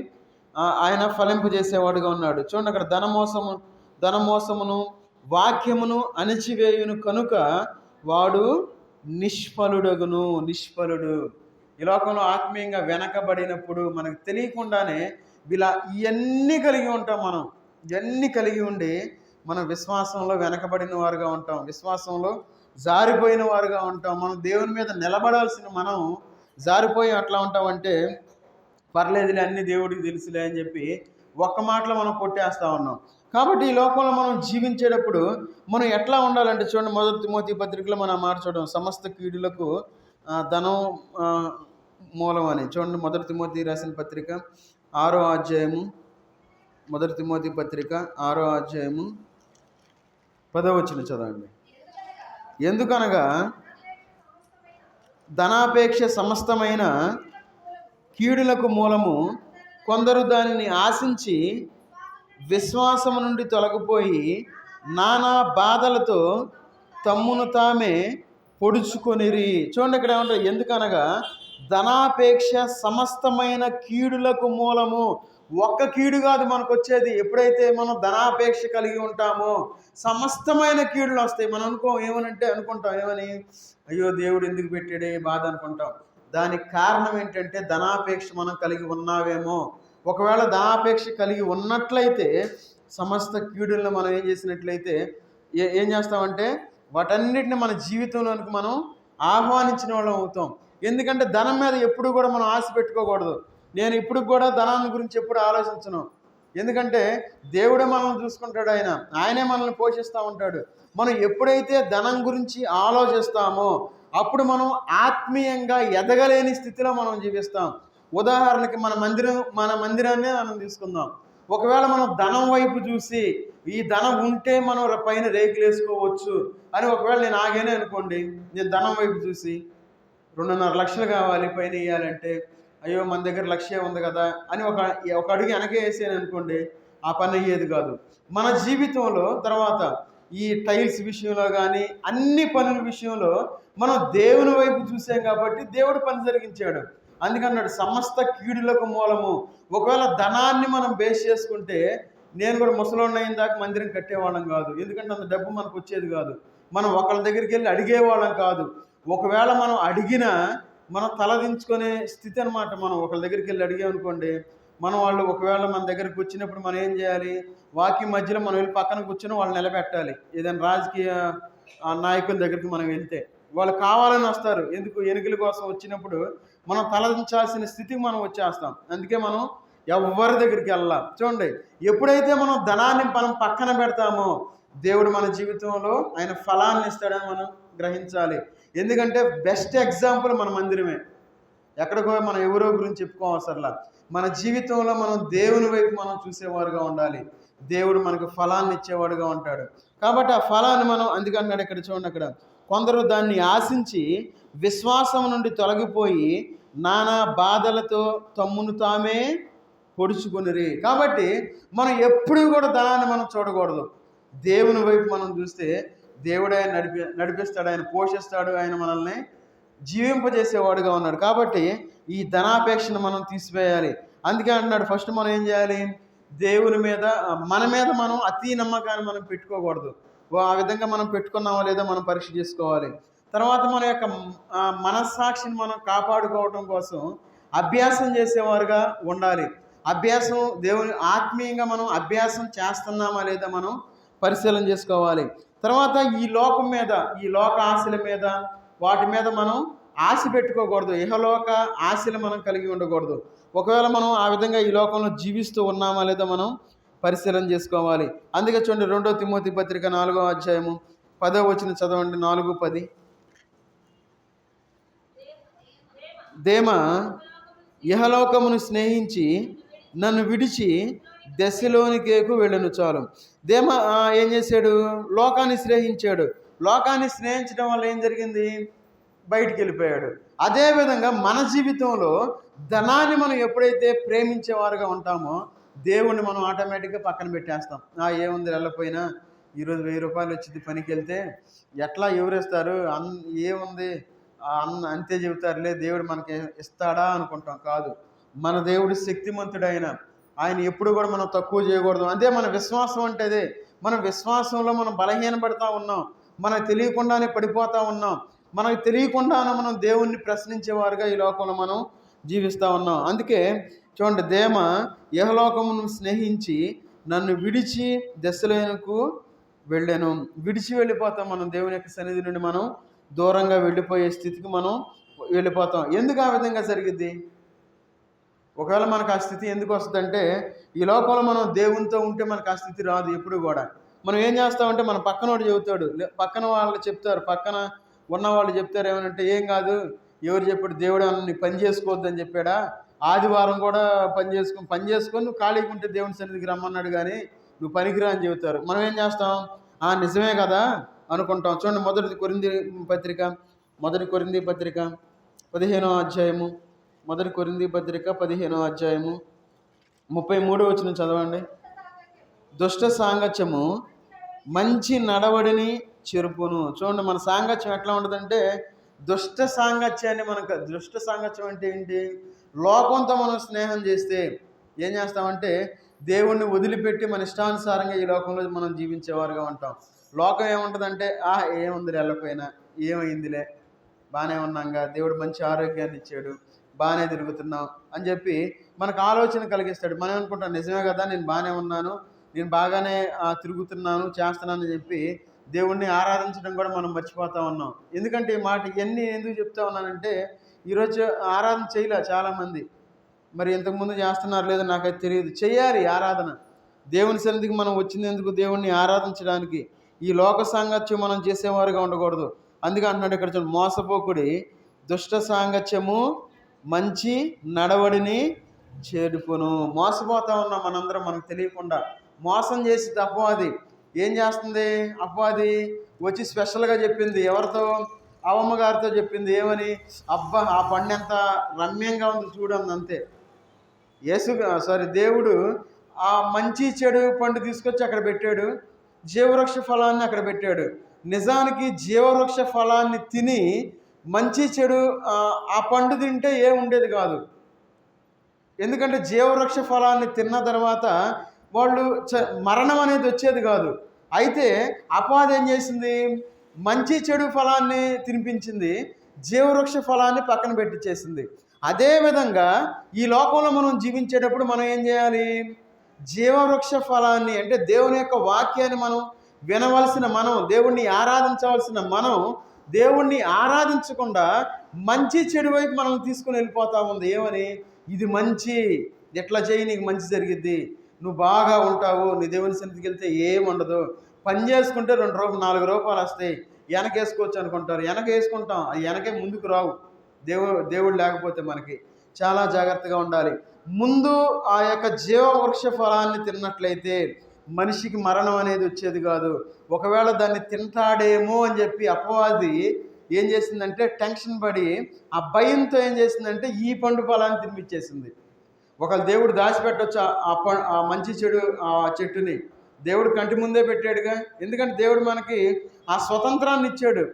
ఆయన ఫలింపజేసేవాడుగా ఉన్నాడు. చూడండి, అక్కడ ధనమోసమును వాక్యమును అణిచివేయును కనుక వాడు నిష్ఫలుడు. ఈ లోకంలో ఆత్మీయంగా వెనకబడినప్పుడు మనకు తెలియకుండానే ఇవన్నీ కలిగి ఉంటాం. మనం ఇవన్నీ కలిగి ఉండి మనం విశ్వాసంలో వెనకబడిన వారుగా ఉంటాం, విశ్వాసంలో జారిపోయిన వారుగా ఉంటాం. మనం దేవుని మీద నిలబడాల్సిన మనం జారిపోయి అట్లా ఉంటామంటే పర్లేదులే అన్ని దేవుడికి తెలుసులే అని చెప్పి ఒక్క మాటలో మనం కొట్టేస్తూ ఉన్నాం. కాబట్టి ఈ లోకంలో మనం జీవించేటప్పుడు మనం ఎట్లా ఉండాలంటే చూడండి, 1 తిమోతి పత్రికలో మనం మార్చడం సమస్త కీడులకు ధనం మూలం అని. చూడండి, 1 తిమోతి రాసిన పత్రిక 6వ అధ్యాయము, 1 తిమోతి పత్రిక 6వ అధ్యాయము 10వ వచనం చదవండి. ఎందుకనగా ధనాపేక్ష సమస్తమైన కీడులకు మూలము, కొందరు దానిని ఆశించి విశ్వాసము నుండి తొలగిపోయి నానా బాధలతో తమ్మును తామే పొడుచుకొనిరి. చూడండి, ఇక్కడ ఏమంటారు? ఎందుకనగా ధనాపేక్ష సమస్తమైన కీడులకు మూలము. ఒక్క కీడు కాదు మనకు వచ్చేది. ఎప్పుడైతే మనం ధనాపేక్ష కలిగి ఉంటామో సమస్తమైన కీడులు వస్తాయి. మనం అనుకుంటాం ఏమని, అయ్యో దేవుడు ఎందుకు పెట్టాడే బాధ అనుకుంటాం. దానికి కారణం ఏంటంటే ధనాపేక్ష మనం కలిగి ఉన్నావేమో. ఒకవేళ ధనాపేక్ష కలిగి ఉన్నట్లయితే సమస్త కీడులను మనం ఏం చేసినట్లయితే ఏం చేస్తామంటే వాటన్నిటిని మన జీవితంలోనికి మనం ఆహ్వానించిన వాళ్ళం అవుతాం. ఎందుకంటే ధనం మీద ఎప్పుడు కూడా మనం ఆశ పెట్టుకోకూడదు. నేను ఇప్పుడు కూడా ధనాన్ని గురించి ఎప్పుడు ఆలోచించను. ఎందుకంటే దేవుడే మనల్ని చూసుకుంటాడు, ఆయనే మనల్ని పోషిస్తూ ఉంటాడు. మనం ఎప్పుడైతే ధనం గురించి ఆలోచిస్తామో అప్పుడు మనం ఆత్మీయంగా ఎదగలేని స్థితిలో మనం జీవిస్తాం. ఉదాహరణకి మన మందిరాన్నే మనం తీసుకుందాం. ఒకవేళ మనం ధనం వైపు చూసి ఈ ధనం ఉంటే మనం పైన రేకులు వేసుకోవచ్చు అని ఒకవేళ నేను ఆగానే అనుకోండి, నేను ధనం వైపు చూసి 2.5 లక్షలు కావాలి పైన వేయాలంటే, అయ్యో మన దగ్గర 1,00,000 ఉంది కదా అని ఒక అడుగు వెనక వేసాను అనుకోండి, ఆ పని అయ్యేది కాదు. మన జీవితంలో తర్వాత ఈ టైల్స్ విషయంలో కానీ అన్ని పనుల విషయంలో మనం దేవుని వైపు చూసాం కాబట్టి దేవుడు పని జరిగించాడు. అందుకన్నాడు సమస్త కీడులకు మూలము. ఒకవేళ ధనాన్ని మనం బేస్ చేసుకుంటే నేను కూడా ముసలోడిని అయిన దాకా మందిరం కట్టేవాళ్ళం కాదు. ఎందుకంటే అంత డబ్బు మనకు వచ్చేది కాదు. మనం ఒకళ్ళ దగ్గరికి వెళ్ళి అడిగేవాళ్ళం కాదు. ఒకవేళ మనం అడిగినా మనం తలదించుకునే స్థితి అనమాట. మనం ఒకళ్ళ దగ్గరికి వెళ్ళి అడిగామనుకోండి, వాళ్ళు ఒకవేళ మన దగ్గరికి వచ్చినప్పుడు మనం ఏం చేయాలి? వాకింగ్ మధ్యలో మనం వెళ్ళి పక్కన కూర్చొని వాళ్ళు నిలబెట్టాలి. ఏదైనా రాజకీయ నాయకుల దగ్గరికి మనం వెళ్తే వాళ్ళు కావాలని వస్తారు. ఎందుకు? ఎన్నికల కోసం వచ్చినప్పుడు మనం తలదించాల్సిన స్థితికి మనం వచ్చేస్తాం. అందుకే మనం ఎవరి దగ్గరికి వెళ్ళాలి. చూడండి, ఎప్పుడైతే మనం ధనాన్ని మనం పక్కన పెడతామో దేవుడు మన జీవితంలో ఆయన ఫలాన్ని ఇస్తాడని మనం గ్రహించాలి. ఎందుకంటే బెస్ట్ ఎగ్జాంపుల్ మన మందిరమే. ఎక్కడికో మనం ఎవరో గురించి చెప్పుకోవసరలా. మన జీవితంలో మనం దేవుని వైపు మనం చూసేవారుగా ఉండాలి. దేవుడు మనకు ఫలాన్ని ఇచ్చేవాడుగా ఉంటాడు. కాబట్టి ఆ ఫలాన్ని మనం అందుకన్నాడు ఇక్కడ చూడండి, అక్కడ కొందరు దాన్ని ఆశించి విశ్వాసం నుండి తొలగిపోయి నానా బాధలతో తమ్మును తామే పొడుచుకునిరి. కాబట్టి మనం ఎప్పుడూ కూడా ధనాన్ని మనం చూడకూడదు. దేవుని వైపు మనం చూస్తే దేవుడు ఆయన నడిపిస్తాడు, ఆయన పోషిస్తాడు, ఆయన మనల్ని జీవింపజేసేవాడుగా ఉన్నాడు. కాబట్టి ఈ ధనాపేక్షను మనం తీసివేయాలి. అందుకే అంటున్నాడు ఫస్ట్ మనం ఏం చేయాలి? దేవుని మీద మన మీద మనం అతి నమ్మకాన్ని మనం పెట్టుకోకూడదు. ఆ విధంగా మనం పెట్టుకున్నామా లేదా మనం పరీక్ష చేసుకోవాలి. తర్వాత మన యొక్క మనస్సాక్షిని మనం కాపాడుకోవటం కోసం అభ్యాసం చేసేవారుగా ఉండాలి. అభ్యాసం దేవుని ఆత్మీయంగా మనం అభ్యాసం చేస్తున్నామా లేదా మనం పరిశీలన చేసుకోవాలి. తర్వాత ఈ లోకం మీద, ఈ లోక ఆశల మీద, వాటి మీద మనం ఆశ పెట్టుకోకూడదు. ఇహలోక ఆశలు మనం కలిగి ఉండకూడదు. ఒకవేళ మనం ఆ విధంగా ఈ లోకంలో జీవిస్తూ ఉన్నామా లేదా మనం పరిశీలన చేసుకోవాలి. అందుకే చూడండి 2 తిమోతి పత్రిక 4వ అధ్యాయము 10వ వచనం చదవండి. 4:10 దేమ ఇహలోకమును స్నేహించి నన్ను విడిచి దశలోనికేకు వెళ్ళను. చాలు. దేమ ఏం చేశాడు? లోకాన్ని స్నేహించాడు. లోకాన్ని స్నేహించడం వల్ల ఏం జరిగింది? బయటికి వెళ్ళిపోయాడు. అదేవిధంగా మన జీవితంలో ధనాన్ని మనం ఎప్పుడైతే ప్రేమించేవారుగా ఉంటామో దేవుణ్ణి మనం ఆటోమేటిక్గా పక్కన పెట్టేస్తాం. ఏముంది వెళ్ళకపోయినా ఈరోజు 1000 రూపాయలు వచ్చింది, పనికి వెళ్తే ఎట్లా ఎవరేస్తారు, ఏముంది అంతే చెబుతారులే, దేవుడు మనకి ఇస్తాడా అనుకుంటాం. కాదు, మన దేవుడు శక్తిమంతుడైన ఆయన ఎప్పుడు కూడా మనం తక్కువ చేయకూడదు. అదే మన విశ్వాసం అంటే అదే. మన విశ్వాసంలో మనం బలహీనపడతా ఉన్నాం, మనకు తెలియకుండానే పడిపోతూ ఉన్నాం. మనకు తెలియకుండానే మనం దేవుణ్ణి ప్రశ్నించేవారుగా ఈ లోకంలో మనం జీవిస్తూ ఉన్నాం. అందుకే చూడండి, దేమ యెహోలోకమును స్నేహించి నన్ను విడిచి దశలోనుకు వెళ్ళాను. విడిచి వెళ్ళిపోతాం. మనం దేవుని యొక్క సన్నిధి నుండి మనం దూరంగా వెళ్ళిపోయే స్థితికి మనం వెళ్ళిపోతాం. ఎందుకు ఆ విధంగా జరిగింది? ఒకవేళ మనకు ఆ స్థితి ఎందుకు వస్తుందంటే, ఈ లోకంలో మనం దేవునితో ఉంటే మనకు ఆ స్థితి రాదు ఎప్పుడు కూడా. మనం ఏం చేస్తామంటే మన పక్కనోడు చెబుతాడు, పక్కన వాళ్ళు చెప్తారు, పక్కన ఉన్నవాళ్ళు చెప్తారు ఏమనంటే, ఏం కాదు, ఎవరు చెప్పాడు, దేవుడు నీ పని చేసుకోవద్దని చెప్పాడా? ఆదివారం కూడా పని చేసుకొని నువ్వు ఖాళీగా ఉంటే దేవుని సన్నిధికి రమ్మన్నాడు కానీ నువ్వు పనికిరా అని చెబుతారు. మనం ఏం చేస్తాం? నిజమే కదా అనుకుంటాం. చూడండి, మొదటి కొరింథీ పత్రిక 15వ అధ్యాయము, మొదటి కొరింథీ పత్రిక 15వ అధ్యాయము 33వ వచనం చదవండి. దుష్ట సాంగత్యము మంచి నడవడిని చెరుపును. చూడండి, మన సాంగత్యం ఎట్లా ఉంటుందంటే, దుష్ట సాంగత్యం అంటే ఏంటి? లోకంతో మనం స్నేహం చేస్తే ఏం చేస్తామంటే దేవుణ్ణి వదిలిపెట్టి మన ఇష్టానుసారంగా ఈ లోకంలో మనం జీవించేవారుగా ఉంటాం. లోకం ఏముంటుందంటే, ఏముంది వెళ్ళకపోయినా, ఏమైందిలే, బాగానే ఉన్నాంగా, దేవుడు మంచి ఆరోగ్యాన్ని ఇచ్చాడు, బాగానే తిరుగుతున్నాం అని చెప్పి మనకు ఆలోచన కలిగిస్తాడు. మనం అనుకుంటాం, నిజమే కదా, నేను బాగానే ఉన్నాను, నేను బాగానే తిరుగుతున్నాను, చేస్తున్నానని చెప్పి దేవుణ్ణి ఆరాధించడం కూడా మనం మర్చిపోతూ ఉన్నాం. ఎందుకంటే ఈ మాట ఇవన్నీ ఎందుకు చెప్తా ఉన్నానంటే, ఈరోజు ఆరాధన చేయలే చాలామంది. మరి ఇంతకుముందు చేస్తున్నారు లేదో నాకైతే తెలియదు. చేయాలి ఆరాధన. దేవుని సన్నిధికి మనం వచ్చింది ఎందుకు? దేవుణ్ణి ఆరాధించడానికి. ఈ లోక సాంగత్యం మనం చేసేవారుగా ఉండకూడదు. అందుకే అంటున్నాడు ఇక్కడ చూడండి, మోసపోకుడి దుష్ట సాంగత్యము మంచి నడవడిని చెడుపును. మోసపోతా ఉన్నాం మనందరం మనకు తెలియకుండా. మోసం చేసి అపవాది ఏం చేస్తుంది? అపవాది వచ్చి స్పెషల్గా చెప్పింది ఎవరితో? అమ్మగారితో చెప్పింది. ఏమని? అబ్బా, ఆ పండు ఎంత రమ్యంగా ఉంది చూడండి, అంతే. దేవుడు ఆ మంచి చెడు పండు తీసుకొచ్చి అక్కడ పెట్టాడు. జీవవృక్ష ఫలాన్ని అక్కడ పెట్టాడు. నిజానికి జీవవృక్ష ఫలాన్ని తిని మంచి చెడు ఆ పండు తింటే ఏం ఉండేది కాదు. ఎందుకంటే జీవవృక్ష ఫలాన్ని తిన్న తర్వాత వాళ్ళు మరణం అనేది వచ్చేది కాదు. అయితే అపవాది ఏం చేసింది? మంచి చెడు ఫలాన్ని తినిపించింది, జీవవృక్ష ఫలాన్ని పక్కన పెట్టించేసింది. అదేవిధంగా ఈ లోకంలో మనం జీవించేటప్పుడు మనం ఏం చేయాలి? జీవవృక్ష ఫలాన్ని అంటే దేవుని యొక్క వాక్యాన్ని మనం వినవలసిన మనం, దేవుణ్ణి ఆరాధించవలసిన మనం, దేవుణ్ణి ఆరాధించకుండా మంచి చెడు వైపు మనం తీసుకుని వెళ్ళిపోతా ఉంది. ఏమని? ఇది మంచి, ఎట్లా చేయి నీకు మంచి జరిగిద్ది, నువ్వు బాగా ఉంటావు, నీ దేవుని సన్నిధికి వెళ్తే ఏముండదు, పని చేసుకుంటే 4 రూపాయలు వస్తాయి, వెనకేసుకోవచ్చు అనుకుంటారు. వెనకేసుకుంటాం, అది వెనకే ముందుకు రావు. దేవుడు లేకపోతే మనకి చాలా జాగ్రత్తగా ఉండాలి. ముందు ఆ యొక్క జీవవృక్ష ఫలాన్ని తిన్నట్లయితే మనిషికి మరణం అనేది వచ్చేది కాదు. ఒకవేళ దాన్ని తింటాడేమో అని చెప్పి అపవాది ఏం చేసిందంటే టెన్షన్ పడి ఆ భయంతో ఏం చేసిందంటే ఈ పండు ఫలాన్ని తినిపించేసింది. ఒకవేళ దేవుడు దాచిపెట్టవచ్చు ఆ మంచి చెడు ఆ చెట్టుని, దేవుడు కంటి ముందే పెట్టాడుగా. ఎందుకంటే దేవుడు మనకి ఆ స్వతంత్రాన్ని ఇచ్చాడు.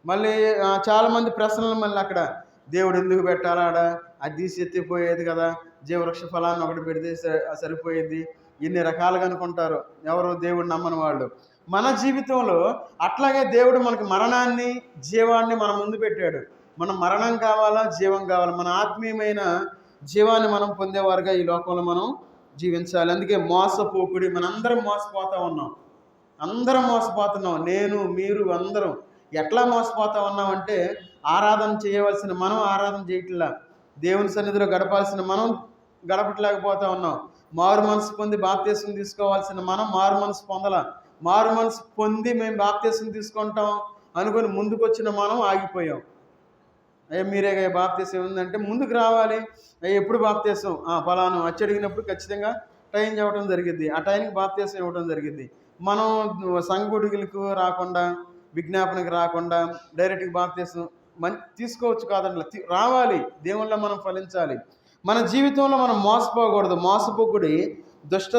మళ్ళీ చాలామంది ప్రశ్నలు మళ్ళీ అక్కడ, దేవుడు ఎందుకు పెట్టాలాడా, అది తీసి ఎత్తిపోయేది కదా, జీవవృక్ష ఫలాన్ని ఒకటి పెడితే సరిపోయేది, ఇన్ని రకాలుగా అనుకుంటారు ఎవరు? దేవుడు నమ్మని వాళ్ళు. మన జీవితంలో అట్లాగే దేవుడు మనకు మరణాన్ని జీవాన్ని మన ముందు పెట్టాడు. మనం మరణం కావాలా, జీవం కావాలా, మన ఆత్మీయమైన జీవాన్ని మనం పొందేవారుగా ఈ లోకంలో మనం జీవించాలి. అందుకే మోసపోకుడి, మనందరం మోసపోతూ ఉన్నాం, అందరం మోసపోతున్నాం. నేను, మీరు అందరం ఎట్లా మోసపోతా ఉన్నామంటే ఆరాధన చేయవలసిన మనం ఆరాధన చేయట్లా, దేవుని సన్నిధిలో గడపాల్సిన మనం గడపట్లేకపోతా ఉన్నాం. మారు మనసు పొంది బాప్తీసం తీసుకోవాల్సిన మనం మారు మనసు పొందలా. మారు మనసు పొంది మేము బాప్తీసం తీసుకుంటాం అనుకుని ముందుకు వచ్చిన మనం ఆగిపోయాం. మీరే బాప్తీసం ఉందంటే ముందుకు రావాలి. ఎప్పుడు బాప్తీసం? ఫలాను అచ్చడిగినప్పుడు ఖచ్చితంగా టైం చెప్పడం జరిగింది, ఆ టైంకి బాప్తీసం ఇవ్వడం జరిగింది. మనం సంఘగుడుగులకు రాకుండా, విజ్ఞాపనకి రాకుండా డైరెక్ట్గా బాప్తీసం తీసుకోవచ్చు కాదండి, రావాలి. దేవుళ్ళ మనం ఫలించాలి. మన జీవితంలో మనం మోసపోకూడదు. మోసపోకుడి దుష్ట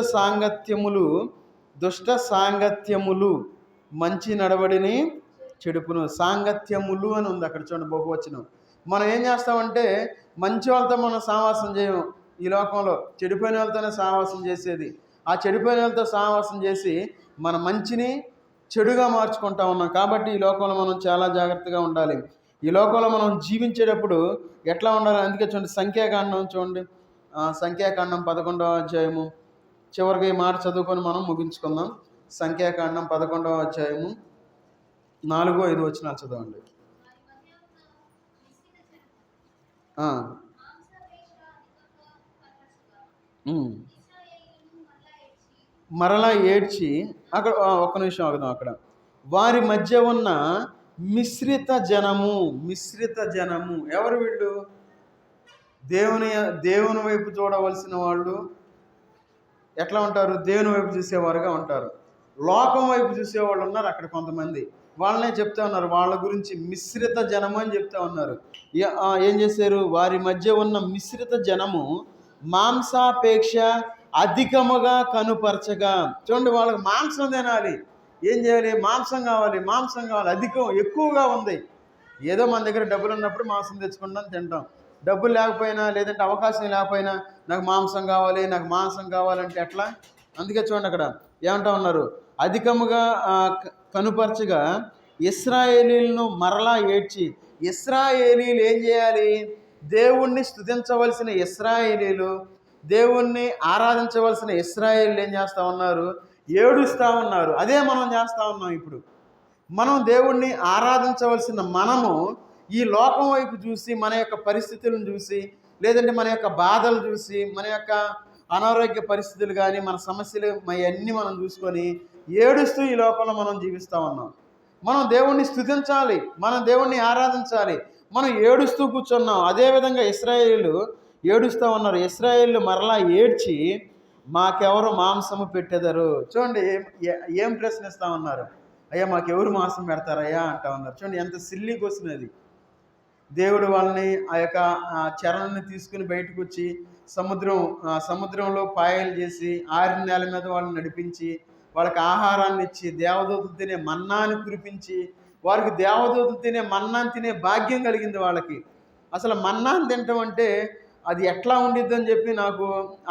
సాంగత్యములు మంచి నడవడిని చెడుపును. సాంగత్యములు అని ఉంది అక్కడ, చూడండి బహువచనం. మనం ఏం చేస్తామంటే మంచి వాళ్ళతో మనం సావాసం చేయము. ఈ లోకంలో చెడిపోయిన వాళ్ళతోనే సావాసం చేసేది. ఆ చెడిపోయిన వాళ్ళతో సావాసం చేసి మన మంచిని చెడుగా మార్చుకుంటా ఉన్నాం. కాబట్టి ఈ లోకంలో మనం చాలా జాగ్రత్తగా ఉండాలి. ఈ లోకంలో మనం జీవించేటప్పుడు ఎట్లా ఉండాలి? అందుకే చూడండి సంఖ్యాకాండం చూడండి, సంఖ్యాకాండం 11వ అధ్యాయము చివరికి ఈ మాట చదువుకొని మనం ముగించుకుందాం. సంఖ్యాకాండం 11వ అధ్యాయము 4-5 వచనాలు చదవండి. మరలా ఏడ్చి అక్కడ ఒక్క నిమిషం ఆగుదాం. అక్కడ వారి మధ్య ఉన్న మిశ్రిత జనము ఎవరు వీళ్ళు? దేవుని వైపు చూడవలసిన వాళ్ళు ఎట్లా ఉంటారు? దేవుని వైపు చూసేవారుగా ఉంటారు. లోకం వైపు చూసేవాళ్ళు ఉన్నారు అక్కడ కొంతమంది, వాళ్ళనే చెప్తా ఉన్నారు. వాళ్ళ గురించి మిశ్రిత జనము అని చెప్తా ఉన్నారు. ఏం చేశారు? వారి మధ్య ఉన్న మిశ్రిత జనము మాంసాపేక్ష అధికముగా కనుపరచగా. చూడండి, వాళ్ళకి మాంసం తినాలి. ఏం చేయాలి? మాంసం కావాలి, అధికం ఎక్కువగా ఉంది. ఏదో మన దగ్గర డబ్బులు ఉన్నప్పుడు మాంసం తెచ్చుకుంటాం, తింటాం. డబ్బులు లేకపోయినా, లేదంటే అవకాశం లేకపోయినా నాకు మాంసం కావాలంటే ఎట్లా? అందుకే చూడండి అక్కడ ఏమంటా ఉన్నారు, అధికముగా కనుపరచగా ఇశ్రాయేలీలను మరలా ఏడ్చి. ఇశ్రాయేలీలు ఏం చేయాలి? దేవుణ్ణి స్తుతించవలసిన ఇశ్రాయేలీలు, దేవుణ్ణి ఆరాధించవలసిన ఇశ్రాయేలీలు ఏం చేస్తూ ఉన్నారు? ఏడుస్తూ ఉన్నారు. అదే మనం చేస్తూ ఉన్నాం. ఇప్పుడు మనం దేవుణ్ణి ఆరాధించవలసిన మనము ఈ లోకం వైపు చూసి, మన యొక్క పరిస్థితులను చూసి, లేదంటే మన యొక్క బాధలు చూసి, మన యొక్క అనారోగ్య పరిస్థితులు కానీ, మన సమస్యలు అన్నీ మనం చూసుకొని ఏడుస్తూ ఈ లోకంలో మనం జీవిస్తూ ఉన్నాం. మనం దేవుణ్ణి స్తుతించాలి, మనం దేవుణ్ణి ఆరాధించాలి. మనం ఏడుస్తూ కూర్చున్నాం. అదేవిధంగా ఇశ్రాయేలీలు ఏడుస్తూ ఉన్నారు. ఇశ్రాయేలీలు మరలా ఏడ్చి మాకెవరు మాంసము పెట్టెదరు. చూడండి ఏం ప్రశ్నిస్తూ ఉన్నారు? అయ్యా మాకెవరు మాంసం పెడతారయ్యా అంటా ఉన్నారు. చూడండి ఎంత సిల్లీ క్వశ్చన్ అది. దేవుడు వాళ్ళని ఆ యొక్క చెరని తీసుకుని బయటకు వచ్చి సముద్రంలో పాయలు చేసి ఆరిన నేల మీద వాళ్ళని నడిపించి వాళ్ళకి ఆహారాన్ని ఇచ్చి, దేవదూతలు తినే మన్నాని కురిపించి, వారికి దేవదూతలు తినే మన్నాను తినే భాగ్యం కలిగింది వాళ్ళకి. అసలు మన్నాను తినటం అంటే అది ఎట్లా ఉండిద్దని చెప్పి నాకు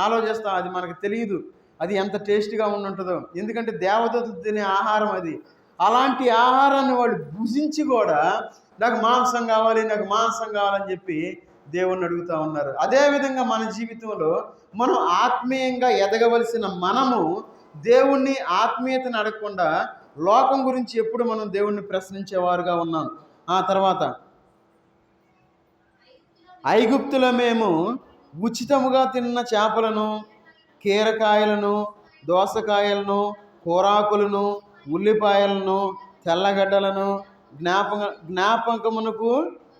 ఆలోచిస్తాం. అది మనకు తెలియదు అది ఎంత టేస్ట్గా ఉంటుందో. ఎందుకంటే దేవదూతలు తినే ఆహారం అది. అలాంటి ఆహారాన్ని వాళ్ళు భుజించి కూడా నాకు మాంసం కావాలి, నాకు మాంసం కావాలని చెప్పి దేవుణ్ణి అడుగుతూ ఉన్నారు. అదేవిధంగా మన జీవితంలో మనం ఆత్మీయంగా ఎదగవలసిన మనము దేవుణ్ణి ఆత్మీయతను అడగకుండా లోకం గురించి ఎప్పుడు మనం దేవుణ్ణి ప్రశ్నించేవారుగా ఉన్నాం. ఆ తర్వాత ఐగుప్తులో మేము ఉచితముగా తిన్న చేపలను, కీరకాయలను, దోసకాయలను, కూరాకులను, ఉల్లిపాయలను, తెల్లగడ్డలను జ్ఞాపకమునకు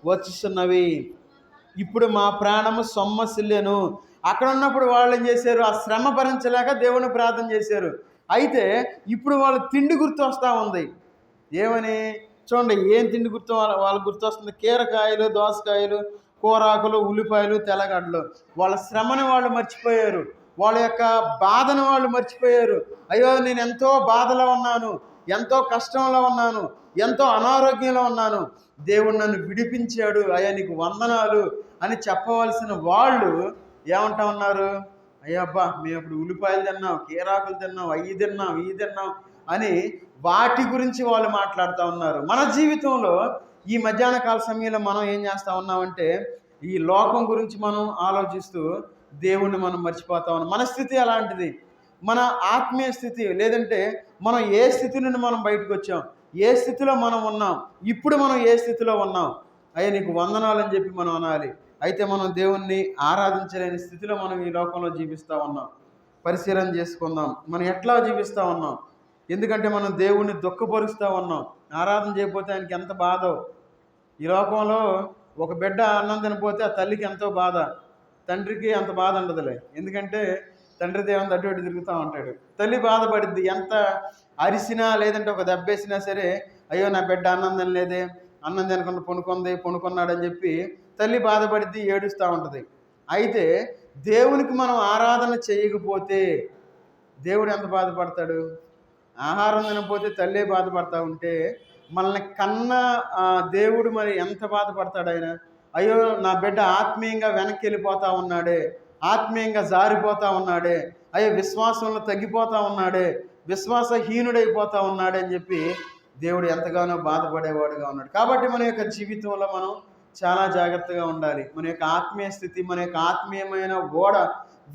వచ్చుచున్నవి. ఇప్పుడు మా ప్రాణము సొమ్మసిల్లెను. అక్కడ ఉన్నప్పుడు వాళ్ళు ఏం చేశారు? ఆ శ్రమ భరించలేక దేవుని ప్రార్థన చేశారు. అయితే ఇప్పుడు వాళ్ళు తిండి గుర్తు వస్తూ ఉంది. ఏమని చూడండి, ఏం తిండి గుర్తు వాళ్ళకి గుర్తు వస్తుంది? కీరకాయలు, దోసకాయలు, కూరాకులు, ఉల్లిపాయలు, తెల్లగడ్డలు. వాళ్ళ శ్రమని వాళ్ళు మర్చిపోయారు. వాళ్ళ యొక్క బాధను వాళ్ళు మర్చిపోయారు. అయ్యో, నేను ఎంతో బాధలో ఉన్నాను, ఎంతో కష్టంలో ఉన్నాను, ఎంతో అనారోగ్యంలో ఉన్నాను, దేవుడు నన్ను విడిపించాడు, అయ్యా నీకు వందనాలు అని చెప్పవలసిన వాళ్ళు ఏమంటా ఉన్నారు? అయ్యా అబ్బా, మేము ఇప్పుడు ఉల్లిపాయలు తిన్నాం, కీరాకులు తిన్నాం, అవి తిన్నాం అని వాటి గురించి వాళ్ళు మాట్లాడుతూ ఉన్నారు. మన జీవితంలో ఈ మధ్యాహ్న కాల సమయంలో మనం ఏం చేస్తూ ఉన్నామంటే ఈ లోకం గురించి మనం ఆలోచిస్తూ దేవుణ్ణి మనం మర్చిపోతా ఉన్నాం. మన స్థితి అలాంటిది. మన ఆత్మీయ స్థితి, లేదంటే మనం ఏ స్థితి నుండి మనం బయటకు వచ్చాం, ఏ స్థితిలో మనం ఉన్నాం, ఇప్పుడు మనం ఏ స్థితిలో ఉన్నాం, అయ్యా నీకు వందనాలని చెప్పి మనం అనాలి. అయితే మనం దేవుణ్ణి ఆరాధించలేని స్థితిలో మనం ఈ లోకంలో జీవిస్తూ ఉన్నాం. పరిశీలన చేసుకుందాం, మనం ఎట్లా జీవిస్తూ ఉన్నాం. ఎందుకంటే మనం దేవుణ్ణి దుఃఖపరుస్తూ ఉన్నాం. ఆరాధన చేయకపోతే ఆయనకి ఎంత బాధో. ఈ లోకంలో ఒక బిడ్డ అన్నం తినపోతే ఆ తల్లికి ఎంతో బాధ, తండ్రికి అంత బాధ ఉండదులే. ఎందుకంటే తండ్రి దేవుని అటు ఇటు తిరుగుతూ ఉంటాడు. తల్లి బాధపడిద్ది, ఎంత అరిసినా లేదంటే ఒక దెబ్బేసినా సరే, అయ్యో నా బిడ్డ అన్నం తినలేదే, అన్నం తినకుండా పొనుకున్నాడని చెప్పి తల్లి బాధపడిద్ది, ఏడుస్తూ ఉంటుంది. అయితే దేవునికి మనం ఆరాధన చేయకపోతే దేవుడు ఎంత బాధపడతాడు? ఆహారం తినకపోతే తల్లే బాధపడతా ఉంటే మనల్ని కన్న దేవుడు మరి ఎంత బాధపడతాడు ఆయన? అయ్యో నా బిడ్డ ఆత్మీయంగా వెనక్కి వెళ్ళిపోతూ ఉన్నాడే, ఆత్మీయంగా జారిపోతూ ఉన్నాడే, అయ్యో విశ్వాసంలో తగ్గిపోతూ ఉన్నాడే, విశ్వాసహీనుడైపోతూ ఉన్నాడే అని చెప్పి దేవుడు ఎంతగానో బాధపడేవాడుగా ఉన్నాడు. కాబట్టి మన యొక్క జీవితంలో మనం చాలా జాగ్రత్తగా ఉండాలి. మన యొక్క ఆత్మీయ స్థితి, మన యొక్క ఆత్మీయమైన ఓడ,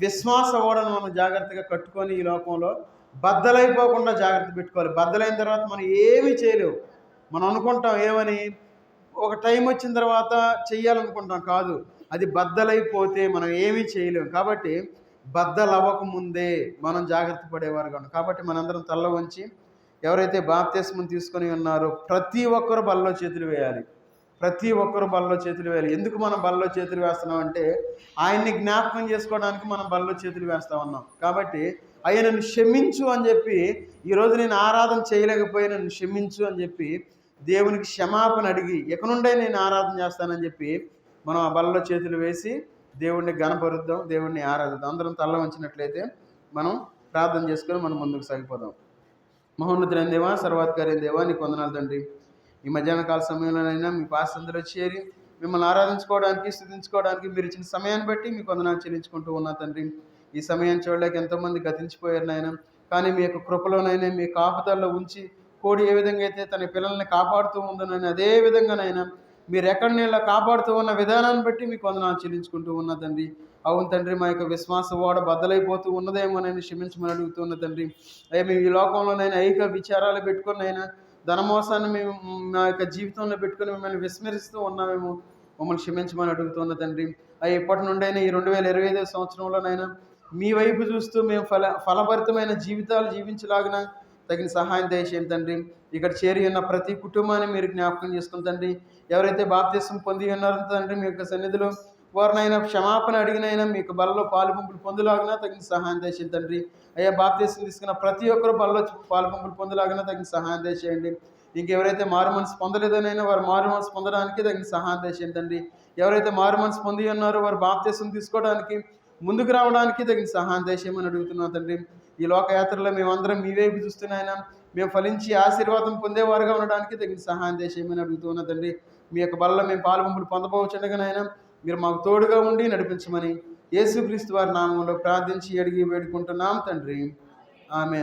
విశ్వాస ఓడను మనం జాగ్రత్తగా కట్టుకొని ఈ లోకంలో బద్దలైపోకుండా జాగ్రత్త పెట్టుకోవాలి. బద్దలైన తర్వాత మనం ఏమీ చేయలేవు. మనం అనుకుంటాం ఏమని, ఒక టైం వచ్చిన తర్వాత చెయ్యాలనుకుంటాం, కాదు, అది బద్దలైపోతే మనం ఏమీ చేయలేము. కాబట్టి బద్దలవ్వక ముందే మనం జాగ్రత్త పడేవారు కాదు. కాబట్టి మనందరం తల్ల వంచి, ఎవరైతే బాప్తిస్మం తీసుకొని ఉన్నారో ప్రతి ఒక్కరు బల్లో చేతులు వేయాలి. ప్రతి ఒక్కరు బల్లో చేతులు వేయాలి. ఎందుకు మనం బల్లో చేతులు వేస్తున్నాం అంటే ఆయన్ని జ్ఞాపకం చేసుకోవడానికి మనం బల్లో చేతులు వేస్తూ ఉన్నాం. కాబట్టి అయ్యా నన్ను క్షమించు అని చెప్పి, ఈరోజు నేను ఆరాధన చేయలేకపోయి నన్ను క్షమించు అని చెప్పి దేవునికి క్షమాపణ అడిగి ఇక నుండే నేను ఆరాధన చేస్తానని చెప్పి మనం ఆ బల్లో చేతులు వేసి దేవుడిని గణపరుద్దాం, దేవుడిని ఆరాధిద్దాం. అందరం తల్ల వంచినట్లయితే మనం ప్రార్థన చేసుకొని మనం ముందుకు సాగిపోదాం. మహోన్నతులైన దేవా, సర్వాధికారైన దేవా, నీకు వందనాలు తండ్రి. ఈ మధ్యాహ్న కాల సమయంలోనైనా మీ పాస్టర్లందరూ చేరి మిమ్మల్ని ఆరాధించుకోవడానికి, స్తుతించుకోవడానికి మీరు ఇచ్చిన సమయాన్ని బట్టి మీకు వందనాలు చెల్లించుకుంటూ ఉన్నా తండ్రి. ఈ సమయాన్ని చూడలేక ఎంతోమంది గతించిపోయారు నాయన. కానీ మీ యొక్క కృపలోనైనా, మీ కాపుదల్లో ఉంచి, కోడి ఏ విధంగా అయితే తన పిల్లల్ని కాపాడుతూ ఉందోనని అదే విధంగానైనా మీరు ఎక్కడ నీళ్ళ కాపాడుతూ ఉన్న విధానాన్ని బట్టి మీకు వందనాలు చెల్లించుకుంటూ ఉన్నా తండ్రి. అవును తండ్రి, మా యొక్క విశ్వాస ఓడ బద్దలైపోతూ ఉన్నదేమోనని క్షమించమని అడుగుతున్న తండ్రి. అయ్యా మేము ఈ లోకంలోనైనా ఐక విచారాలు పెట్టుకుని అయినా ధనమోసాన్ని మేము మా యొక్క జీవితంలో పెట్టుకుని మిమ్మల్ని విస్మరిస్తూ ఉన్నామేమో, మమ్మల్ని క్షమించమని అడుగుతున్న తండ్రి. అయ్యా ఇప్పటి నుండైనా ఈ 2025 సంవత్సరంలోనైనా మీ వైపు చూస్తూ మేము ఫలభరితమైన జీవితాలు జీవించలాగిన తగిన సహాయం దయచేయండి తండ్రి. ఇక్కడ చేరి ఉన్న ప్రతి కుటుంబాన్ని మీరు జ్ఞాపకం చేసుకుని తండ్రి. ఎవరైతే బాప్తిస్మం పొంది ఉన్నారో తండ్రి, మీ యొక్క సన్నిధిలో వారినైనా క్షమాపణ అడిగినైనా మీకు బలలో పాలుపంపులు పొందులాగినా తగిన సహాయం దయచేయండి తండ్రి. అయ్యా బాప్తిస్మం తీసుకున్న ప్రతి ఒక్కరు బలలో పాలుపంపులు పొందులాగినా తగిన సహాయం దయచేయండి. ఇంకెవరైతే మారు మనసు పొందలేదనైనా వారు మారు మనసు పొందడానికి తగిన సహాయం దయచేయండి తండ్రి. ఎవరైతే మారు మనసు పొంది ఉన్నారో వారు బాప్తిస్మం తీసుకోవడానికి ముందుకు రావడానికి తగిన సహాయం దయచేయమని అడుగుతున్నాను తండ్రి. ఈ లోకయాత్రలో మేమందరం మీ వైపు చూస్తున్నాయినా మేము ఫలించి ఆశీర్వాదం పొందేవారుగా ఉండడానికి తగిన సహాయం చేసేయమని అడుగుతున్నా తండ్రి. మీ యొక్క బలలో మేము పాలుపంపులు పొందబోచుండగానైనా మీరు మాకు తోడుగా ఉండి నడిపించమని యేసుక్రీస్తు వారి నామంలో ప్రార్థించి అడిగి వేడుకుంటున్నాం తండ్రి. ఆమేన్.